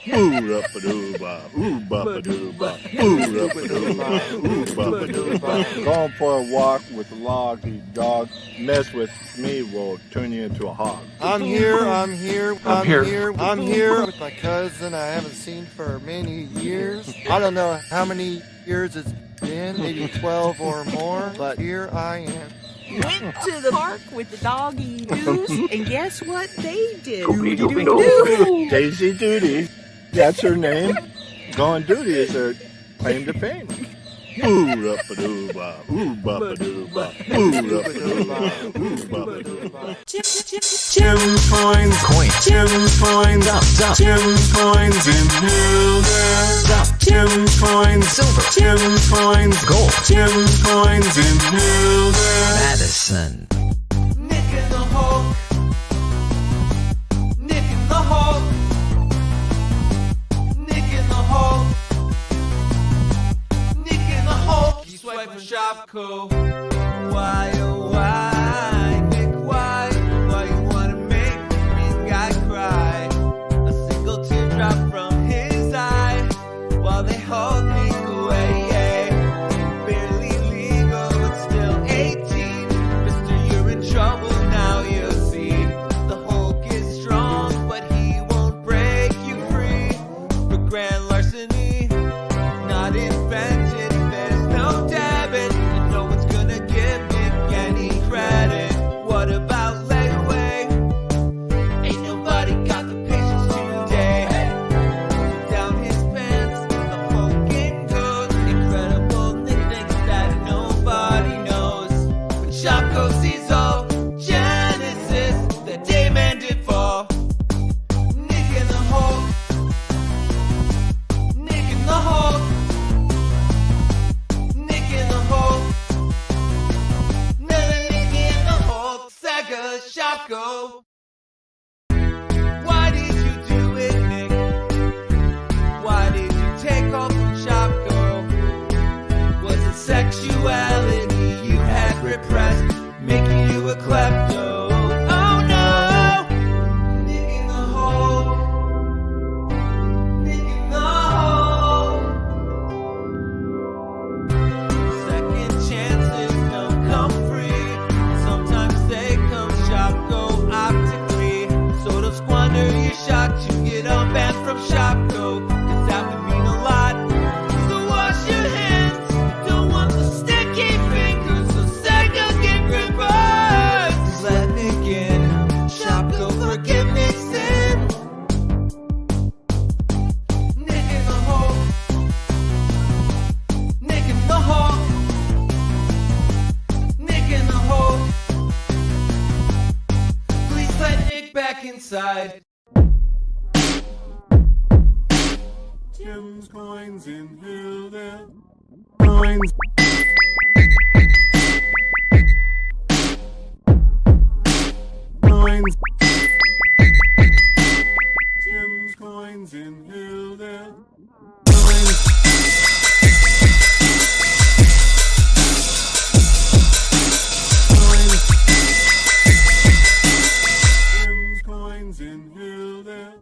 Ooh-ra-ba-doo-ba, ooh-ba-ba-doo-ba, ooh-ra-ba-doo-ba, ooh-ba-ba-doo-ba. Going for a walk with a loggy dog. Mess with me will turn you into a hog. I'm here with my cousin I haven't seen for many years. I don't know how many years it's been, maybe 12 or more, but here I am. Went to the park with the doggy doos, and guess what they did? Daisy Duty, that's her name. Going Duty is her claim to fame. Ooh-ra-ba-doo-ba, ooh-ba-ba-doo-ba, ooh-ra-ba-doo-ba, ooh-ba-ba-doo-ba. Gems, coins, gems, coins, up, gems, coins in Hooters, up, gems, coins, silver, gems, coins, gold, gems, coins in Hooters. Madison. Nick in the hole. Nick in the hole. Nick in the hole. Nick in the hole. You swipe for Shopko. Why, oh why, Nick, why? Why you wanna make the green guy cry? A single teardrop from his eye while they hold me away. Barely legal, but still 18. Mister, you're in trouble now, you see. The Hulk is strong, but he won't break you free. For grand larceny, not invented, there's no debit, and no one's gonna give Nick any credit. What about layaway? Ain't nobody got the patience today. Down his pants, the Hulk in goes. Incredible nicknames that nobody knows. When Shopko sees all Genesis, the day man did fall. Nick in the hole. Nick in the hole. Nick in the hole. Another Nick in the hole. Sega Shopko. Why did you do it, Nick? Why did you take off from Shopko? Was it sexuality you had repressed, making you a klepto? Oh no! Nick in the hole. Nick in the hole. Second chances don't come free. Sometimes they come Shopko optically. Sort of squander your shot to get unbanned from Shopko, 'cause that would mean a lot. So wash your hands. Don't want the sticky fingers, so Sega get reversed. Let Nick in. Shopko forgiveness in. Nick in the hole. Nick in the hole. Nick in the hole. Please let Nick back inside. Gems, coins in Hooters. Coins. Coins. Gems, coins in Hooters. Coins. Coins. Gems, coins in Hooters.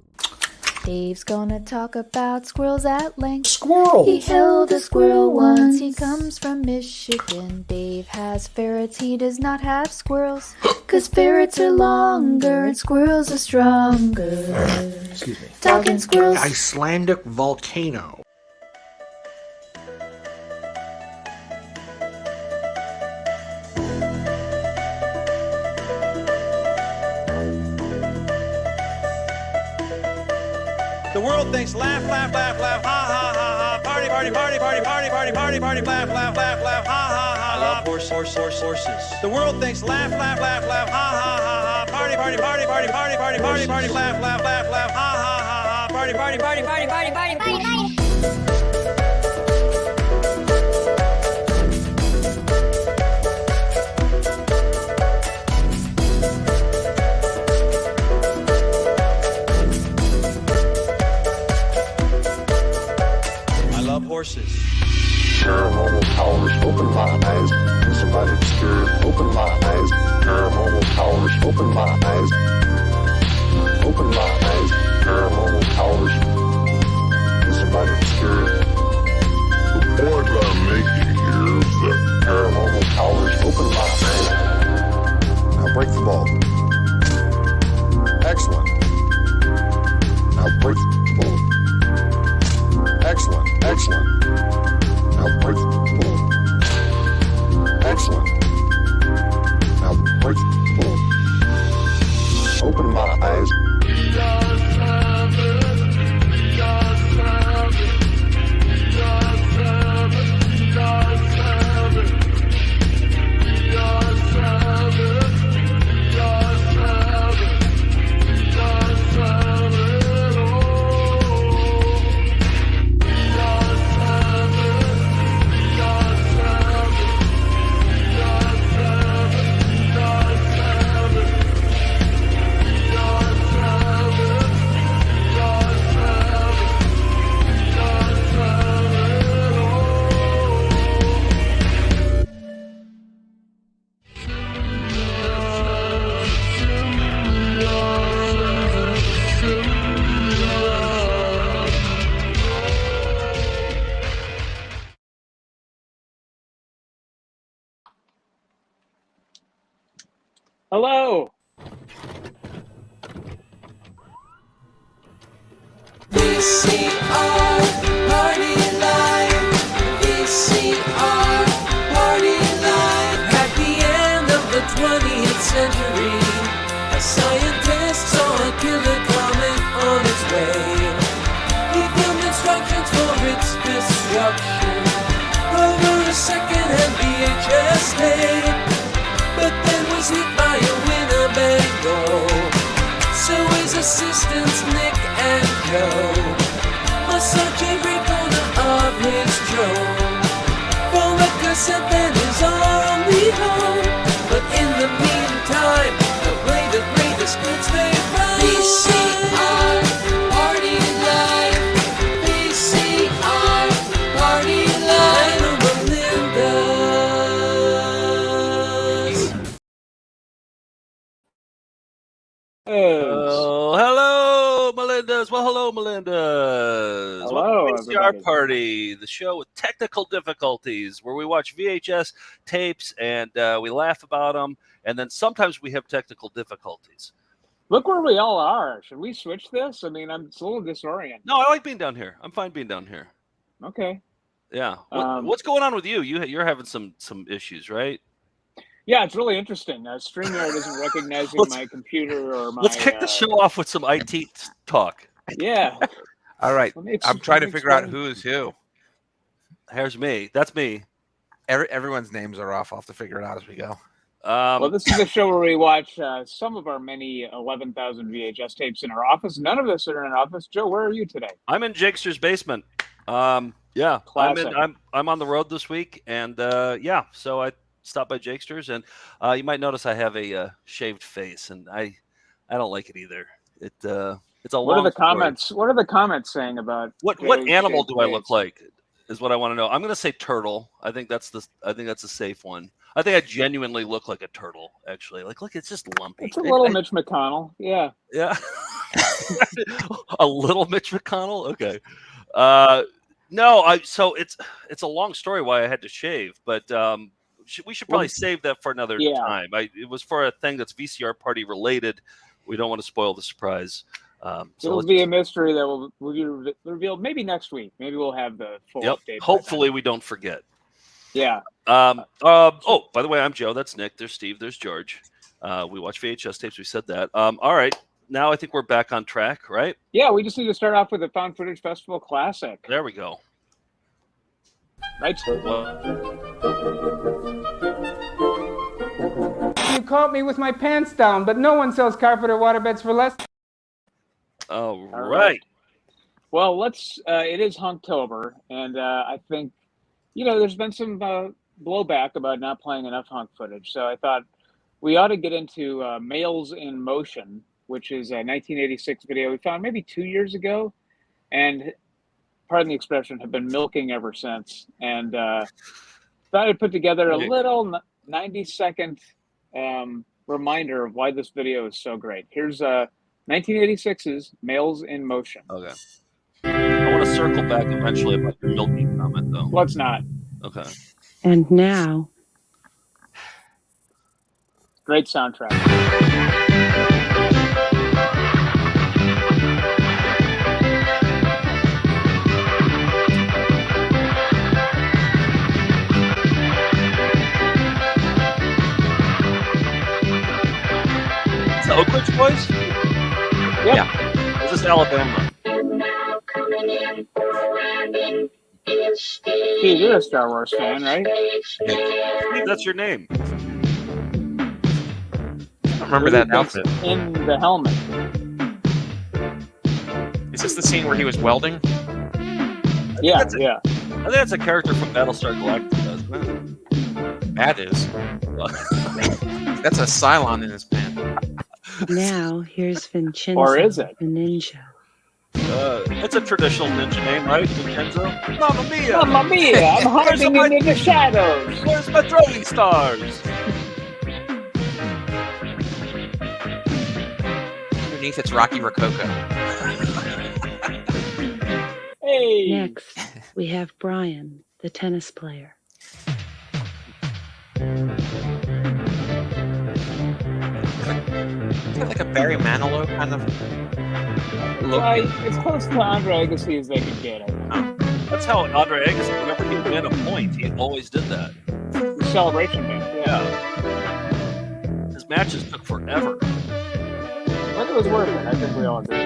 Dave's gonna talk about squirrels at length. Squirrels! He held a squirrel once. He comes from Michigan. Dave has ferrets. He does not have squirrels. 'Cause ferrets are longer and squirrels are stronger. Excuse me. Talking squirrels. Icelandic volcano. The world thinks laugh, laugh, laugh, laugh, ha, ha, ha, ha, party, party, party, party, party, party, party, party, laugh, laugh, laugh, laugh, ha, ha, ha, ha. Horses. The world thinks laugh, laugh, laugh, laugh, ha, ha, ha, ha, party, party, party, party, party, party, party, party, laugh, laugh, laugh, laugh, ha, ha, ha, ha, party, party, party, party, party, party, party. Horses. Paranormal powers, open my eyes. Somebody scared, open my eyes. Paranormal powers, open my eyes. Open my eyes. Paranormal powers. Hello. VCR Party Live. VCR Party Live. At the end of the 20th century, a scientist saw a killer comet on its way. He filmed instructions for its destruction over a second-hand VHS tape, but then was hit by a Winnebago. So his assistants Nick and Joe must search every corner of his drone for a cassette that is our only home. But in the meantime, they'll play the greatest hits they find. VCR Party Live. VCR Party Live. Melinda's. Oh, hello, Melinda's. Well, hello, Melinda's. Hello, Welcome to VCR everybody. Party, the show with technical difficulties, where we watch VHS tapes and we laugh about them, and then sometimes we have technical difficulties. look where we all are. Should we switch this? I mean, it's a little disorienting. No, I like being down here. I'm fine being down here. Okay. Yeah. What's going on with you? You're having some issues, right? Yeah, it's really interesting. StreamYard isn't recognizing my computer or my... Let's kick the show off with some IT talk. Yeah. All right. I'm trying to figure out explain. who is who. Here's me. That's me. Everyone's names are off. I'll have to figure it out as we go. Well, this is the show where we watch some of our many 11,000 VHS tapes in our office. None of us are in an office. Joe, where are you today? I'm in Jakester's basement. Yeah, Classic. I'm on the road this week, and yeah, so I stopped by Jakester's, and you might notice I have a shaved face, and I don't like it either. It's a What long are the story. comments? What are the comments saying about What Joe's animal shaved do I look face? like? Is what I want to know. I'm going to say turtle. I think that's a safe one. I think I genuinely look like a turtle, actually. Like, look, it's just lumpy. It's a little Mitch McConnell. Yeah. Yeah. A little Mitch McConnell? Okay. No, so it's a long story why I had to shave, but we should probably save that for another time. It was for a thing that's VCR Party related. We don't want to spoil the surprise. So It'll be a mystery that will be revealed maybe next week. Maybe we'll have the full update. Hopefully we don't forget. Yeah. Oh, by the way, I'm Joe. That's Nick. There's Steve. There's George. We watch VHS tapes. We said that. All right. Now I think we're back on track, right? Yeah, we just need to start off with the Found Footage Festival Classic. There we go. Right. You caught me with my pants down, but no one sells carpet or waterbeds for less. All right. Well, it is Hunktober, and I think, there's been some blowback about not playing enough hunk footage. So I thought we ought to get into Males in Motion, which is a 1986 video we found maybe 2 years ago, and pardon the expression, have been milking ever since. And thought I'd put together a little 90-second reminder of why this video is so great. Here's 1986's Males in Motion. Okay. I want to circle back eventually about your milking comment, though. Let's not. Okay. And now, great soundtrack. Is that Oak Ridge Boys? Yeah. Is this Alabama? Steve, you're a Star Wars fan, right? Steve, that's your name. I remember that outfit. In the helmet. Is this the scene where he was welding? Yeah. I think that's a character from Battlestar Galactica, isn't it? That is. That's a Cylon in his pants. now here's Vincenzo, Or is it? the ninja. It's a traditional ninja name, right? Vincenzo? Mamma mia! Mamma mia! I'm hiding in the shadows. Where's my throwing stars? Underneath it's Rocky Rococo. Hey. Next, we have Brian, the tennis player. like a Barry Manilow kind of look? It's close to Andre Agassi as they could get, I think. That's how Andre Agassi, whenever he win a point, he always did that. The celebration dance, Yeah. His matches took forever. But it was worth it. I think we all agree.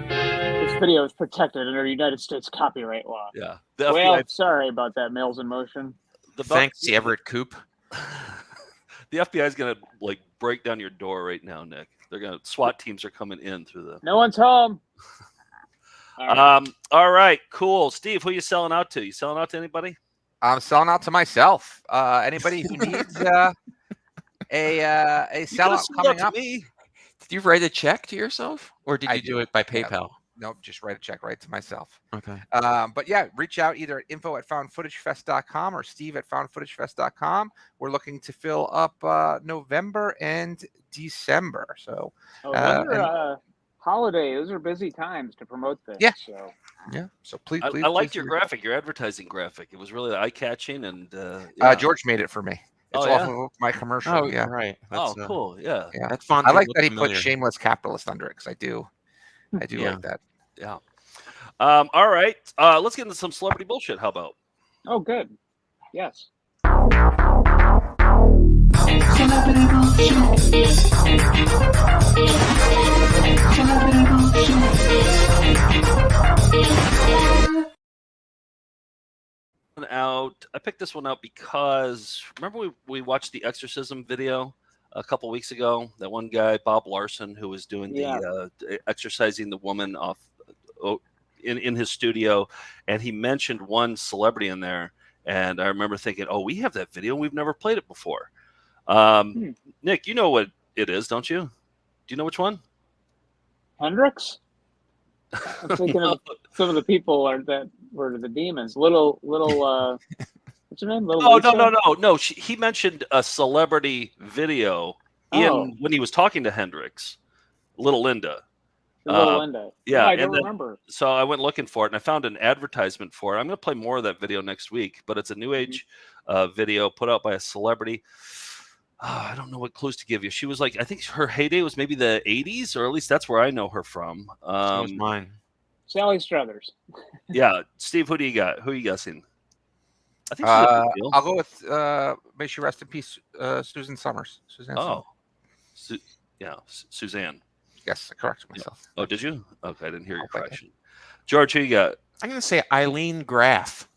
This video is protected under United States copyright law. Yeah. Well, sorry about that, Males in Motion. Thanks, the Everett Coop. The FBI is gonna like break down your door right now, Nick. They're gonna SWAT teams are coming in through the. No one's home. All right, cool. Steve, who are you selling out to? You selling out to anybody? I'm selling out to myself. Anybody who needs a sellout coming up. Did you write a check to yourself, or did you do it by PayPal? Nope, just write a check right to myself. Okay. But yeah, reach out either at info@foundfootagefest.com or steve@foundfootagefest.com. We're looking to fill up November and December. So holiday, those are busy times to promote this. Yeah. So. Yeah. So please, I liked your graphic, your advertising graphic. It was really eye-catching, and George made it for me. It's off of my commercial. Oh, yeah. right. That's, cool. Yeah. Yeah. That's fun. I like that he put shameless capitalist under it because I do like that. Yeah. All right. Let's get into some celebrity bullshit. How about? Oh, good. Yes. I picked this one out because remember we watched the exorcism video a couple weeks ago. That one guy, Bob Larson, who was doing the exorcising the woman off in his studio, and he mentioned one celebrity in there, and I remember thinking, oh, we have that video, we've never played it before. Nick, you know what it is, don't you? Do you know which one? Hendrix? I'm thinking of some of the people that were the demons. Little what's her name? No. He mentioned a celebrity video when he was talking to Hendrix. Little Linda. Little Linda. Yeah, I don't remember. So I went looking for it, and I found an advertisement for it. I'm going to play more of that video next week, but it's a New Age video put out by a celebrity. I don't know what clues to give you. She was like, I think her heyday was maybe the 80s, or at least that's where I know her from. So was mine. Sally Struthers. Yeah. Steve, who do you got? Who are you guessing? I think I'll go with, may she rest in peace, Susan Summers. Suzanne Summers. Suzanne. Yes, I corrected myself. Yeah. Oh, did you? Okay, I didn't hear your correction. George, who you got? I'm going to say Eileen Graff.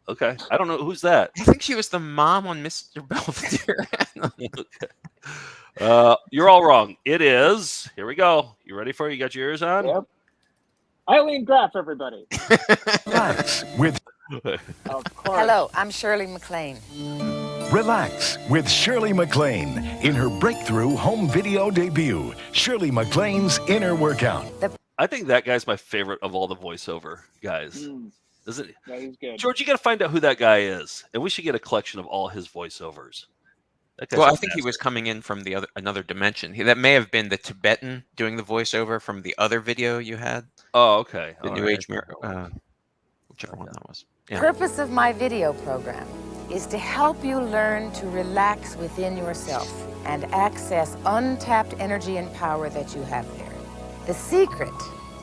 Okay. I don't know. Who's that? I think she was the mom on Mr. Belvedere. Okay. You're all wrong. It is. Here we go. You ready for it? You got your ears on? Yep. Eileen Graff, everybody. Relax with. Of course. Hello, I'm Shirley MacLaine. Relax with Shirley MacLaine in her breakthrough home video debut, Shirley MacLaine's Inner Workout. I think that guy's my favorite of all the voiceover guys. Isn't it? Yeah, he's good. George, you got to find out who that guy is, and we should get a collection of all his voiceovers. Well, I think he was coming in from another dimension. That may have been the Tibetan doing the voiceover from the other video you had. Oh, okay. The New Age Mirror, whichever one that was. The purpose of my video program is to help you learn to relax within yourself and access untapped energy and power that you have there. The secret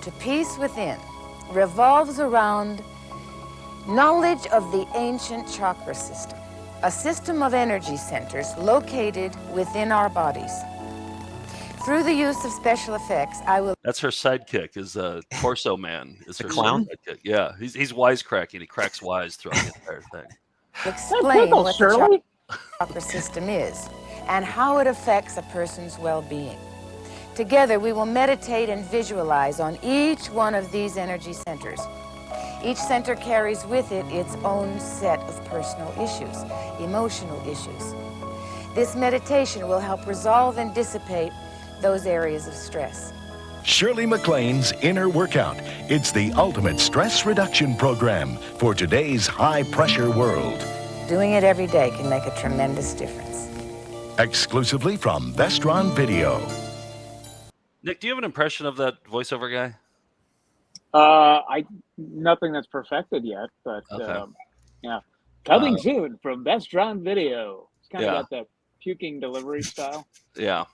to peace within revolves around knowledge of the ancient chakra system, a system of energy centers located within our bodies. Through the use of special effects, I will... That's her sidekick, is Torso Man. Is the her clown? Sidekick. Yeah, he's wisecracking. He cracks wise throughout the entire thing. Explain what the chakra system is and how it affects a person's well-being. Together, we will meditate and visualize on each one of these energy centers. Each center carries with it its own set of personal issues, emotional issues. This meditation will help resolve and dissipate those areas of stress. Shirley MacLaine's Inner Workout. It's the ultimate stress reduction program for today's high-pressure world. Doing it every day can make a tremendous difference. Exclusively from Vestron Video. Nick, do you have an impression of that voiceover guy? Nothing that's perfected yet, but Okay. yeah. Coming soon from Vestron Video. It's kind of got that puking delivery style. Yeah.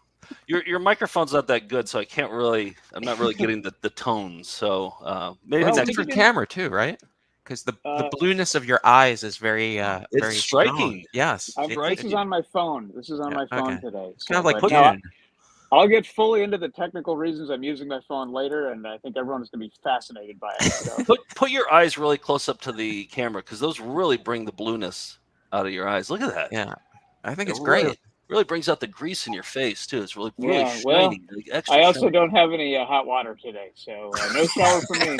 Your microphone's not that good, so I can't really. I'm not really getting the tones. So maybe Well, it's a next. different camera too, right? Because the Uh, blueness of your eyes is very very striking. strong. Yes, this is on my phone. This is on my phone okay. today. It's kind of like but no, Dune. I'll get fully into the technical reasons I'm using my phone later, and I think everyone's going to be fascinated by it. So. Put your eyes really close up to the camera because those really bring the blueness out of your eyes. Look at that. Yeah, I think it's really, great. Really brings out the grease in your face too. It's really Yeah, shiny. well, like extra I also shiny. don't have any hot water today, so no shower for me.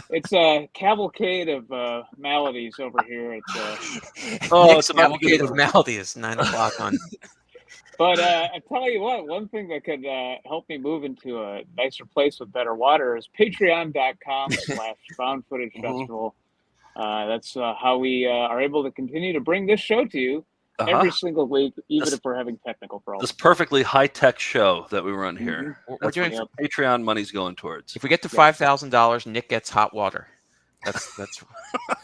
It's a cavalcade of maladies over here. Nick's cavalcade of maladies. 9 o'clock on. But I tell you what, one thing that could help me move into a nicer place with better water is patreon.com/Found Footage Festival. That's how we are able to continue to bring this show to you every single week, even if we're having technical problems. This perfectly high-tech show that we run here. We're doing what Patreon money's going towards. If we get to $5,000, Nick gets hot water. That's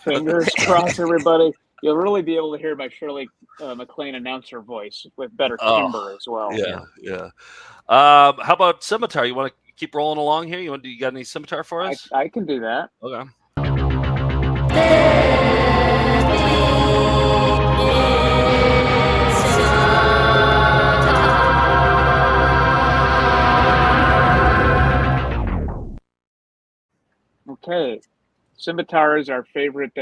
Fingers crossed, everybody. You'll really be able to hear my Shirley MacLaine announcer voice with better timbre as well. Yeah. How about Scimitar? You want to keep rolling along here? You got any Scimitar for us? I can do that. Okay. Okay. Scimitar is our favorite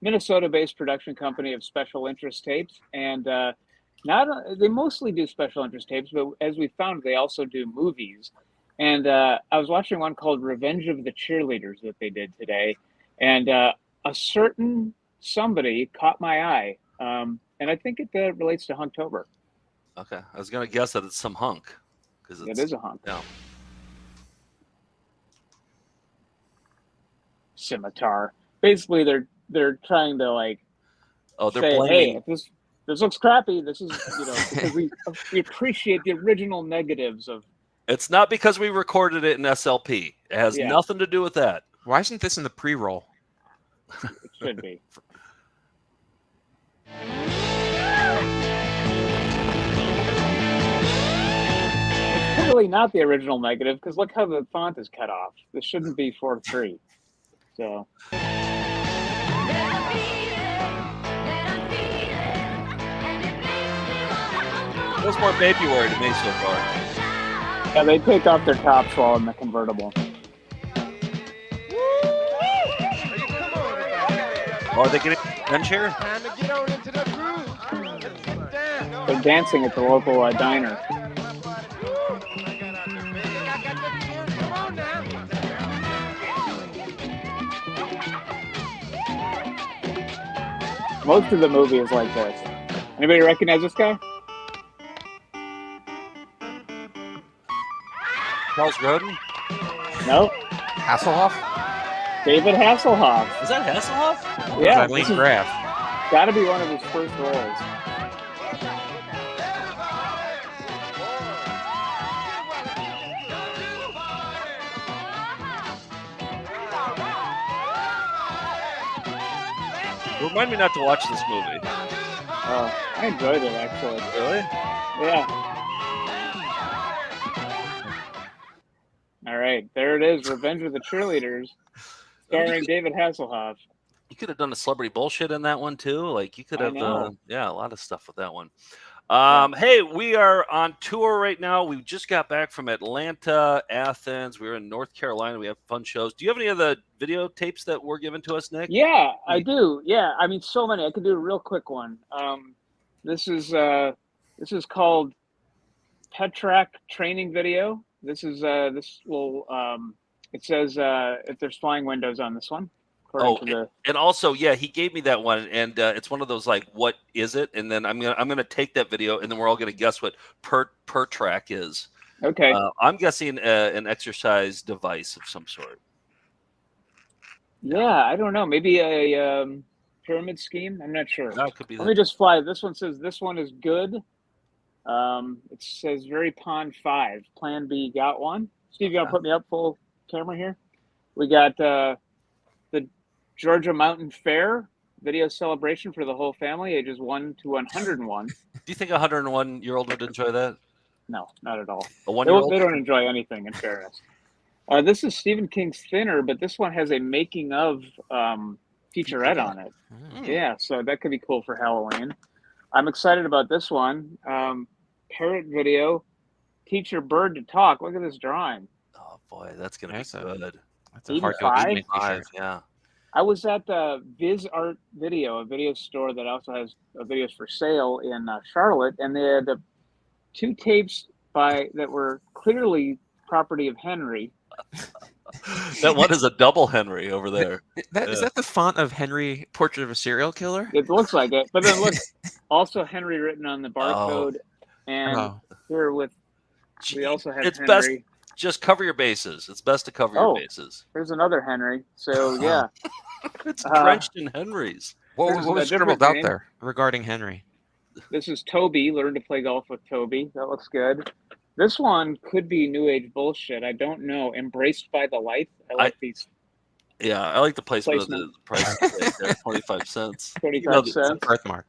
Minnesota-based production company of special interest tapes, and they mostly do special interest tapes, but as we found, they also do movies. And I was watching one called Revenge of the Cheerleaders that they did today, and a certain somebody caught my eye, and I think it relates to Hunktober. Okay, I was gonna guess that it's some hunk because it is a hunk. Yeah. Scimitar. Basically, they're trying to like. Oh, they're say, blaming. Hey, if this looks crappy. This is because we appreciate the original negatives of. It's not because we recorded it in SLP. It has nothing to do with that. Why isn't this in the pre-roll? It should be. It's clearly not the original negative because look how the font is cut off. This shouldn't be 4:3. So. Feels more February to me so far. Yeah, they take off their tops while in the convertible. Oh, are they getting bench here? They're dancing at the local diner. Most of the movie is like this. Anybody recognize this guy? Charles Grodin? No. Hasselhoff? David Hasselhoff. Is that Hasselhoff? Yeah. Eileen Graff. Gotta be one of his first roles. Remind me not to watch this movie. I enjoyed it actually. Really? Yeah. All right, there it is. Revenge of the Cheerleaders, starring David Hasselhoff. You could have done a celebrity bullshit in that one too. Like you could have, a lot of stuff with that one. Hey, we are on tour right now. We just got back from Atlanta, Athens. We were in North Carolina. We have fun shows. Do you have any of the videotapes that were given to us, Nick? Yeah, I do. Yeah, I mean, so many. I could do a real quick one. This is called Petrak training video. This is this will it says if there's flying windows on this one. And also, he gave me that one, and it's one of those like, what is it? And then I'm gonna take that video, and then we're all gonna guess what per track is. Okay. I'm guessing an exercise device of some sort. Yeah, I don't know. Maybe a pyramid scheme. I'm not sure. That could be. Let me just fly. This one says this one is good. It says very pond 5. Plan B got one. Steve, you want to put me up full camera here? We got the Georgia Mountain Fair. video celebration for the whole family, ages 1 to 101. Do you think a 101-year-old would enjoy that? No, not at all. A They, one-year-old? they don't enjoy anything, in fairness. This is Stephen King's Thinner, but this one has a making of featurette on it. Yeah, so that could be cool for Halloween. I'm excited about this one. Parrot video, teach your bird to talk. Look at this drawing. Oh boy, that's gonna be good. That's a hard to 85? Yeah. I was at the Viz Art Video, a video store that also has videos for sale in Charlotte, and they had 2 tapes that were clearly property of Henry. That one is a double Henry over there. Is that the font of Henry, Portrait of a Serial Killer? It looks like it, but then look, also Henry written on the barcode, and here we also have It's Henry. best just cover your bases. It's best to cover your bases. There's another Henry. So yeah, It's drenched in Henrys. What was a different scribbled out name. there regarding Henry? This is Toby. Learn to play golf with Toby. That looks good. This one could be new age bullshit. I don't know. Embraced by the light. I like these. Yeah, I like the placement of the price tag there, 25 cents. 25 cents. Birthmark.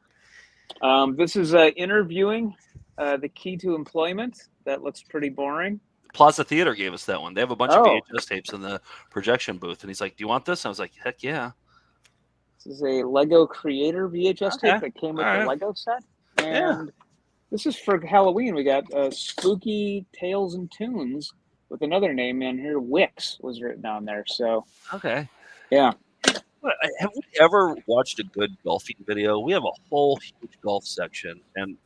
This is interviewing the key to employment. That looks pretty boring. Plaza Theater gave us that one. They have a bunch of Oh. VHS tapes in the projection booth, and he's like, "Do you want this?" I was like, "Heck yeah!" This is a Lego Creator VHS tape that came with All the right. Lego set. Yeah. And this is for Halloween. We got Spooky Tales and Tunes with another name in here. Wix was written on there. So, Okay. yeah. Have we ever watched a good golfing video? We have a whole huge golf section, and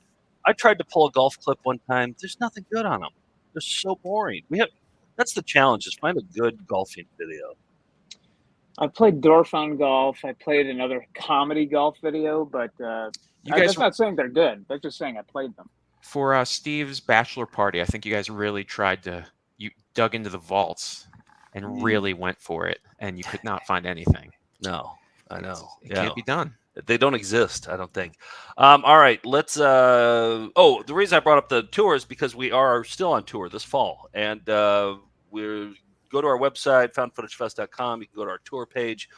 I tried to pull a golf clip one time. There's nothing good on them. They're so boring. That's the challenge: is find a good golfing video. I played Dorf on Golf. I played another comedy golf video, but I'm just not saying they're good. They're just saying I played them. For Steve's bachelor party, I think you guys really you dug into the vaults and really went for it, and you could not find anything. No, I know. It can't be done. They don't exist, I don't think. All right, let's. The reason I brought up the tour is because we are still on tour this fall, and we're go to our website, foundfootagefest.com. You can go to our tour page.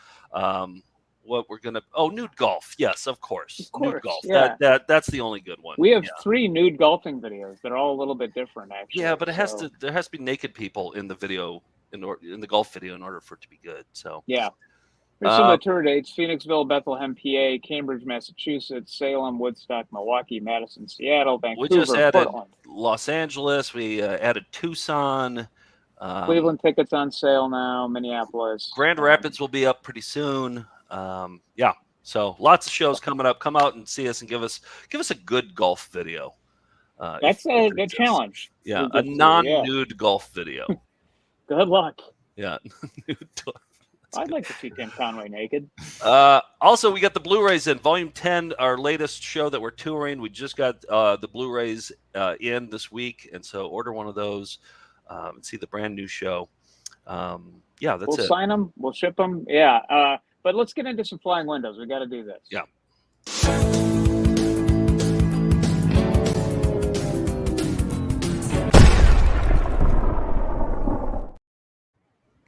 What we're gonna nude golf. Yes, of course. Nude golf. Yeah. That's the only good one. We have 3 nude golfing videos. They're all a little bit different, actually. Yeah, but there has to be naked people in the video in the golf video in order for it to be good. So yeah. Here's some of the tour dates: Phoenixville, Bethlehem, PA, Cambridge, Massachusetts, Salem, Woodstock, Milwaukee, Madison, Seattle, Vancouver, we just added Portland. Los Angeles. We added Tucson. Cleveland tickets on sale now. Minneapolis. Grand Rapids will be up pretty soon. So lots of shows coming up. Come out and see us and give us a good golf video. That's a challenge. Yeah, a non-nude golf video. Good luck. Yeah. I'd like to see Tim Conway naked. Also, we got the Blu-rays in Volume 10, our latest show that we're touring. We just got the Blu-rays in this week, and so order one of those and see the brand new show. That's it. We'll sign them. We'll ship them. Yeah. But let's get into some flying windows. We got to do this. Yeah.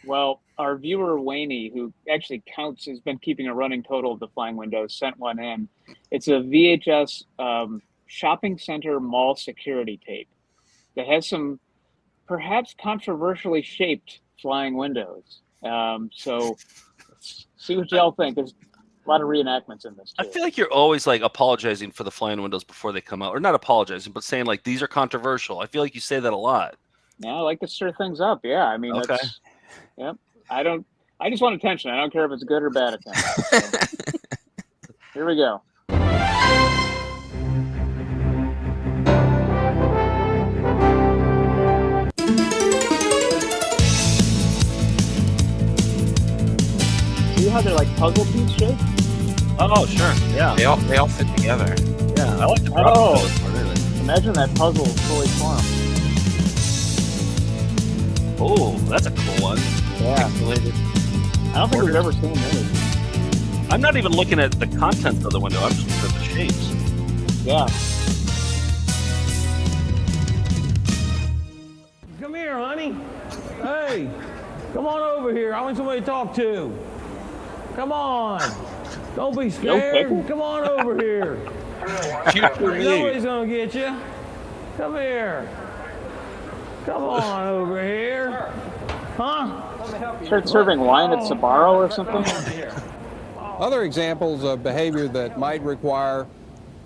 Well, our viewer Wayne, who actually has been keeping a running total of the flying windows, sent one in. It's a VHS shopping center mall security tape that has some perhaps controversially shaped flying windows. So let's see what y'all think. There's a lot of reenactments in this too. I feel like you're always like apologizing for the flying windows before they come out, or not apologizing, but saying like these are controversial. I feel like you say that a lot. Yeah, I like to stir things up. Yeah, I mean, okay. Yep. I just want attention. I don't care if it's good or bad attention. So. Here we go. See how they're like puzzle piece shaped? Oh, sure. Yeah. They all fit together. Yeah, I like the Imagine that puzzle fully formed. Oh, that's a cool one. Yeah. I don't think we've ever seen this. I'm not even looking at the contents of the window. I'm just looking at the shapes. Yeah. Come here, honey. Hey, come on over here. I want somebody to talk to. Come on. Don't be scared. pickle? Come on over here. Nobody's gonna get you. Come here. Come on over here. Huh? Start serving wine at Sbarro or something? Other examples of behavior that might require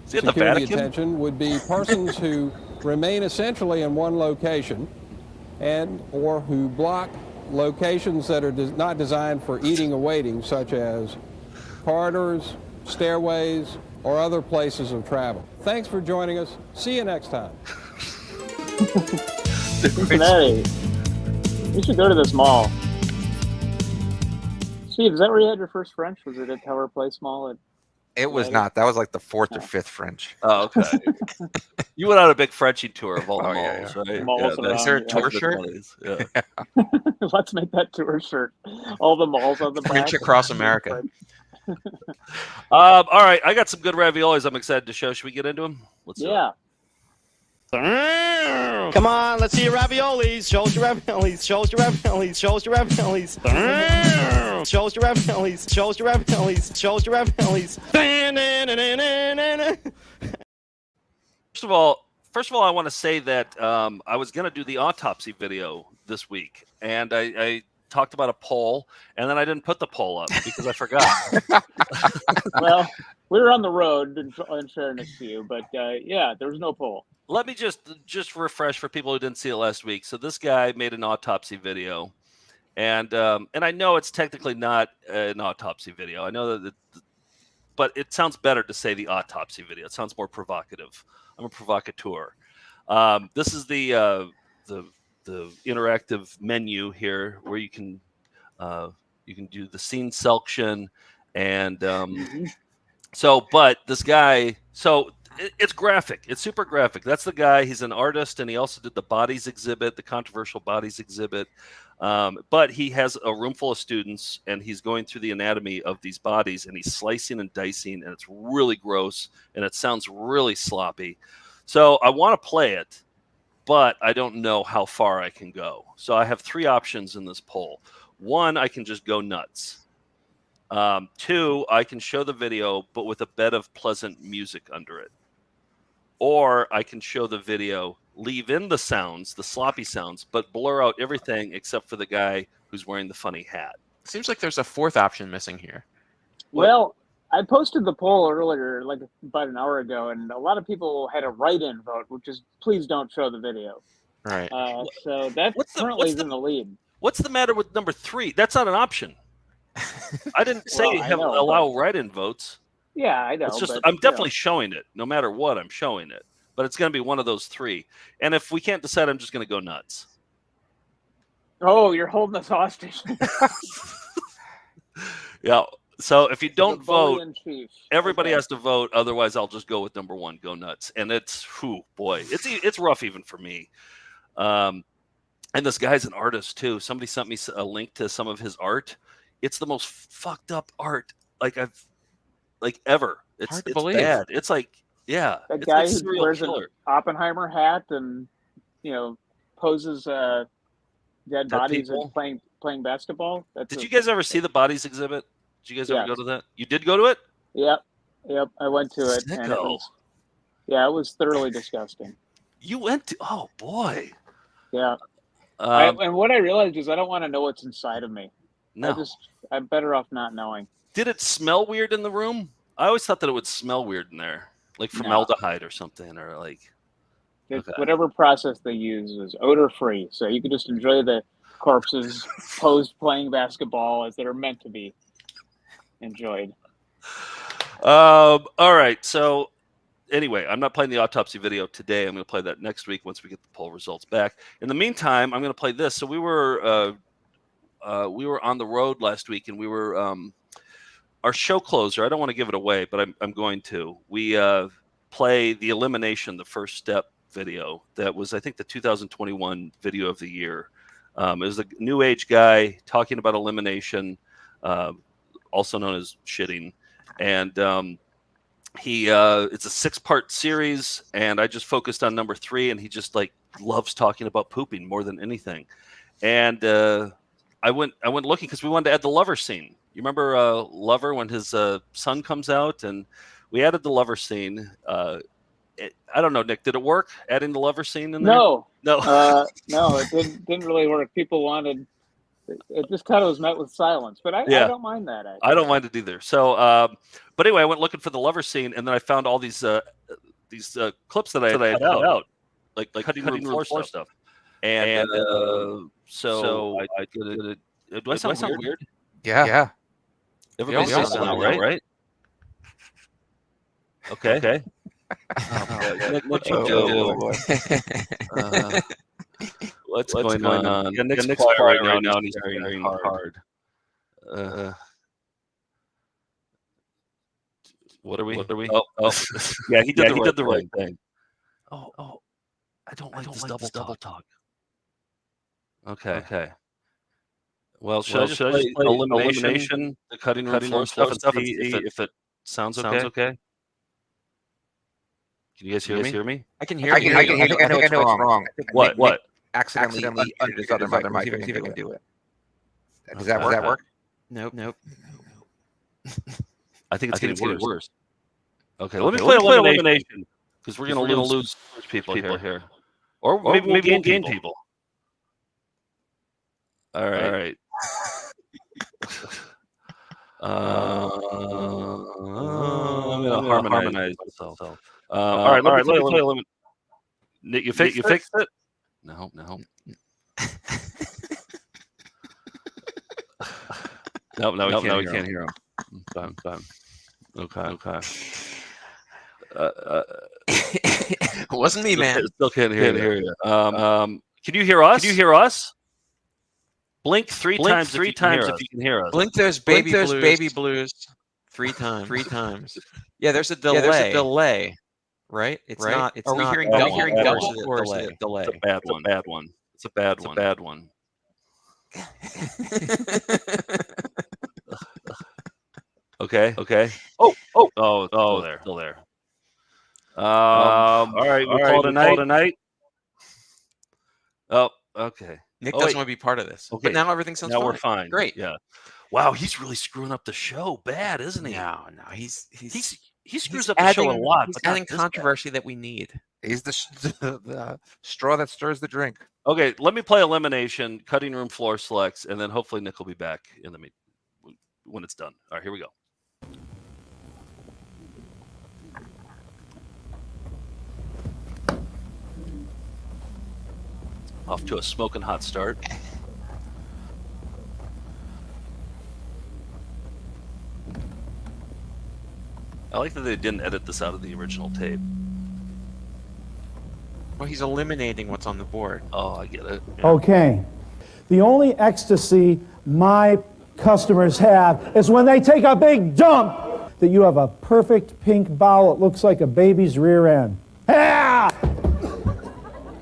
security attention would be persons who remain essentially in one location and or who block locations that are not designed for eating or waiting, such as corridors, stairways, or other places of travel. Thanks for joining us. See you next time. Cincinnati. We should go to this mall. Steve, is that where you had your first French? Was it at Tower Place Mall? It was not. That was like the 4th or 5th French. Oh, okay. You went on a big Frenchie tour of all the malls, right? Malls Yeah, around, Is there a yeah. tour shirt? Yeah. Let's make that tour shirt. All the malls on the back. French across America. All right, I got some good raviolis I'm excited to show. Should we get into them? Let's Yeah. Come on, let's see your raviolis. Show us your raviolis. Show us your raviolis. Show us your raviolis. Show us your raviolis. Show us your raviolis. Show us your raviolis. First of all, I want to say that I was going to do the autopsy video this week, and I talked about a poll, and then I didn't put the poll up because I forgot. Well, we were on the road, in fairness to you, but yeah, there was no poll. Let me just refresh for people who didn't see it last week. So this guy made an autopsy video, and I know it's technically not an autopsy video. I know that, but it sounds better to say the autopsy video. It sounds more provocative. I'm a provocateur. This is the interactive menu here where you can do the scene selection and but this guy, it's graphic. It's super graphic. That's the guy. He's an artist, and he also did the bodies exhibit, the controversial bodies exhibit. But he has a room full of students, and he's going through the anatomy of these bodies, and he's slicing and dicing, and it's really gross, and it sounds really sloppy. So I want to play it, but I don't know how far I can go. So I have 3 options in this poll. 1, I can just go nuts. 2, I can show the video, but with a bed of pleasant music under it. Or I can show the video, leave in the sounds, the sloppy sounds, but blur out everything except for the guy who's wearing the funny hat. Seems like there's a 4th option missing here. Well, I posted the poll earlier, like about an hour ago, and a lot of people had a write-in vote, which is please don't show the video. Right. So that currently is in the lead. What's the matter with number 3? That's not an option. I didn't say Well, allow write-in votes. Yeah, I know. It's just but, I'm definitely showing it. No matter what, I'm showing it. But it's going to be one of those 3. And if we can't decide, I'm just going to go nuts. Oh, you're holding us hostage. Yeah. So if you don't bully vote, in chief. everybody has to vote. Otherwise, I'll just go with number 1, go nuts. And it's, it's rough even for me. And this guy's an artist too. Somebody sent me a link to some of his art. It's the most fucked up art ever. It's believe. bad. It's like, yeah. That it's guy like who serial wears killer. an Oppenheimer hat and poses dead bodies people? and playing basketball. Did you guys ever see the bodies exhibit? Did you guys ever go to that? You did go to it? Yep. I went to it, and it was thoroughly disgusting. You went to? Oh boy. Yeah. And what I realized is I don't want to know what's inside of me. No. I'm better off not knowing. Did it smell weird in the room? I always thought that it would smell weird in there, like formaldehyde or something, or like. Whatever process they use is odor free, so you can just enjoy the corpses posed playing basketball as they're meant to be enjoyed. All right. So anyway, I'm not playing the autopsy video today. I'm going to play that next week once we get the poll results back. In the meantime, I'm going to play this. So we were on the road last week, and we were our show closer. I don't want to give it away, but I'm going to. We play the Elimination, the first step video. That was, I think, the 2021 video of the year. It was a new age guy talking about elimination, also known as shitting. And it's a 6-part series, and I just focused on number 3, and he just loves talking about pooping more than anything. And I went looking because we wanted to add the lover scene. You remember Lover when his son comes out, and we added the Lover scene. I don't know, Nick. Did it work? Adding the Lover scene in there? No, no, no. It didn't really work. People wanted. It just kind of was met with silence. But I don't mind that. Actually. I don't mind it either. So, but anyway, I went looking for the Lover scene, and then I found all these clips that I had cut out, like cutting room floor stuff. And so I did it. Do I sound weird? Yeah. Everybody's listening now, right? Okay. What you do? What's going on? Yeah, Nick's quiet right now, and he's very hard. What are we? Oh. Yeah, he did the right thing. Oh. I don't like this double talk. Okay. Well, should I just play Elimination, the cutting room floor stuff, and see if it sounds okay? Can you guys hear me? I can hear you. I know it's wrong. What? Accidentally edited his other mic. See if I can do it. Does that work? Nope. I think it's getting worse. Okay, let me play Elimination, because we're going to lose people here. Or maybe we'll gain people. All right. I'm going to harmonize myself. All right, let me play Elimination. Nick, you fixed it? No. No, we can't hear him. Fine. Okay. It wasn't me, man. Still can't hear you. Can you hear us? Blink three times if you can hear us. Blink those baby blues 3 times. Yeah, there's a delay. Right? It's not. Are we hearing double or is it a delay? It's a bad one. It's a bad one. Okay. Oh, there. Still there. All right, we call it a night. Oh, okay. Nick doesn't want to be part of this. Okay. But now everything sounds fine. Now we're fine. Great. Yeah. Wow, he's really screwing up the show bad, isn't he? No. He screws up the show a lot. He's adding controversy that we need. He's the straw that stirs the drink. Okay, let me play Elimination, cutting room floor selects, and then hopefully Nick will be back in when it's done. All right, here we go. Off to a smoking hot start. I like that they didn't edit this out of the original tape. Well, he's eliminating what's on the board. Oh, I get it. Yeah. Okay. The only ecstasy my customers have is when they take a big dump that you have a perfect pink bowel that looks like a baby's rear end. Ah!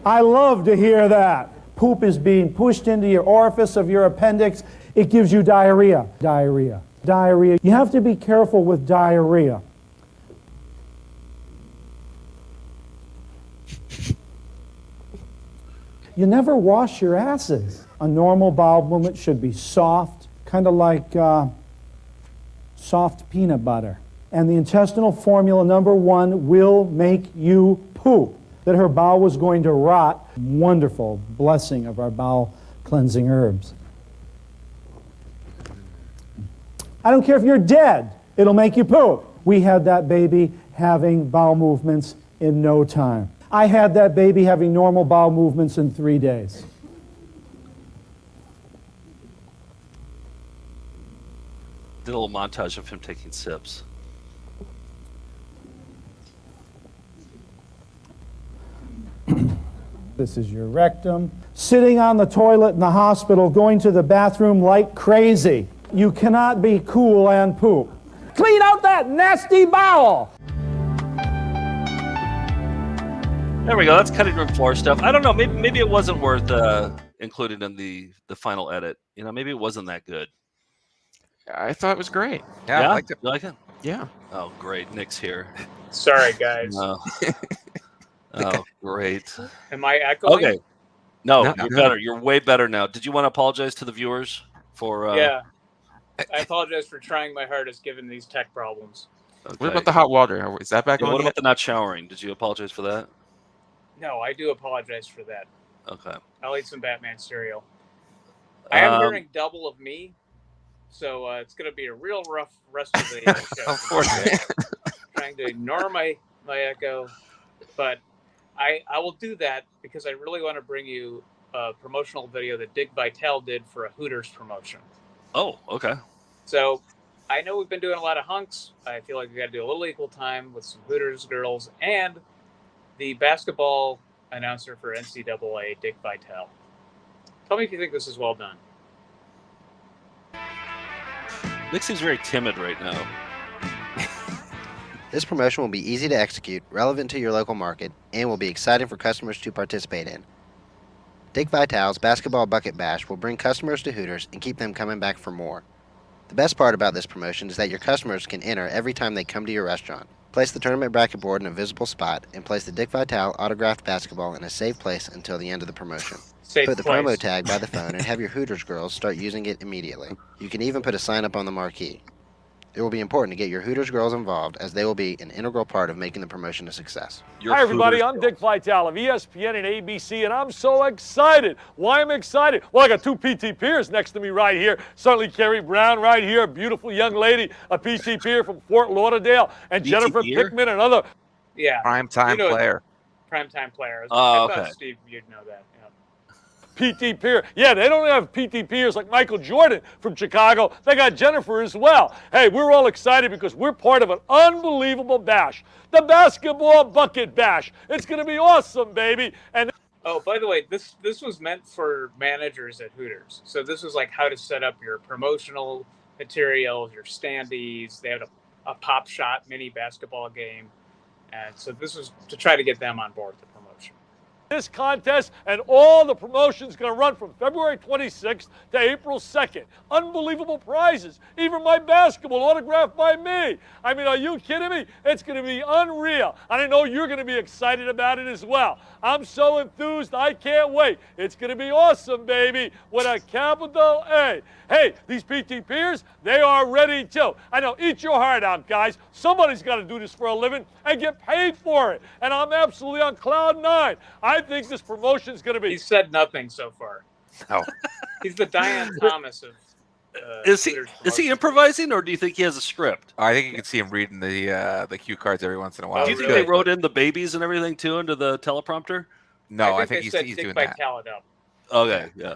I love to hear that. Poop is being pushed into your orifice of your appendix. It gives you diarrhea. Diarrhea. You have to be careful with diarrhea. You never wash your asses. A normal bowel movement should be soft, kind of like soft peanut butter. And the intestinal formula number 1 will make you poop. That her bowel was going to rot. Wonderful blessing of our bowel cleansing herbs. I don't care if you're dead, it'll make you poop. We had that baby having bowel movements in no time. I had that baby having normal bowel movements in 3 days. Did a little montage of him taking sips. This is your rectum. Sitting on the toilet in the hospital, going to the bathroom like crazy. You cannot be cool and poop. Clean out that nasty bowel! There we go. That's cutting room floor stuff. I don't know. Maybe it wasn't worth including in the final edit. You know, maybe it wasn't that good. I thought it was great. Yeah, I liked it. You like it? Yeah. Oh, great. Nick's here. Sorry, guys. Oh, great. Am I echoing? Okay. No, you're better. You're way better now. Did you want to apologize to the viewers for? Yeah. I apologize for trying my hardest given these tech problems. Okay. What about the hot water? Is that back on? What yet? about the not showering? Did you apologize for that? No, I do apologize for that. Okay. I'll eat some Batman cereal. I am hearing double of me, so it's going to be a real rough rest of the show. Unfortunately. Trying to ignore my echo, but I will do that because I really want to bring you a promotional video that Dick Vitale did for a Hooters promotion. Oh, okay. So I know we've been doing a lot of hunks. I feel like we got to do a little equal time with some Hooters girls and the basketball announcer for NCAA, Dick Vitale. Tell me if you think this is well done. Nick seems very timid right now. This promotion will be easy to execute, relevant to your local market, and will be exciting for customers to participate in. Dick Vitale's Basketball Bucket Bash will bring customers to Hooters and keep them coming back for more. The best part about this promotion is that your customers can enter every time they come to your restaurant. Place the tournament bracket board in a visible spot and place the Dick Vitale autographed basketball in a safe place until the end of the promotion. Put the promo tag by the phone and have your Hooters girls start using it immediately. You can even put a sign up on the marquee. It will be important to get your Hooters girls involved as they will be an integral part of making the promotion a success. Hi, everybody. I'm Dick Vitale of ESPN and ABC, and I'm so excited. Why am I excited? Well, I got two PT peers next to me right here. Certainly Carrie Brown right here, a beautiful young lady, a PT peer from Fort Lauderdale, and Jennifer Pickman, another. Yeah. Primetime player. Primetime player. Oh, I thought, okay. Steve, you'd know that. Yeah. PT peer. Yeah, they don't have PT peers like Michael Jordan from Chicago. They got Jennifer as well. Hey, we're all excited because we're part of an unbelievable bash. The Basketball Bucket Bash. It's going to be awesome, baby. And oh, by the way, this was meant for managers at Hooters. So this was like how to set up your promotional materials, your standees. They had a Pop Shot mini basketball game. And so this was to try to get them on board with the promotion. this contest and all the promotions going to run from February 26th to April 2nd. Unbelievable prizes. Even my basketball autographed by me. I mean, are you kidding me? It's going to be unreal. And I know you're going to be excited about it as well. I'm so enthused. I can't wait. It's going to be awesome, baby, with a capital A. Hey, these PT peers, they are ready too. I know, eat your heart out, guys. Somebody's got to do this for a living and get paid for it. And I'm absolutely on cloud 9. I think this promotion's going to be... He said nothing so far. No. He's the Diane Thomas of... Is he improvising, or do you think he has a script? I think you can see him reading the cue cards every once in a while. Do you think they wrote in the babies and everything too into the teleprompter? No, I think he's doing that. Okay, yeah.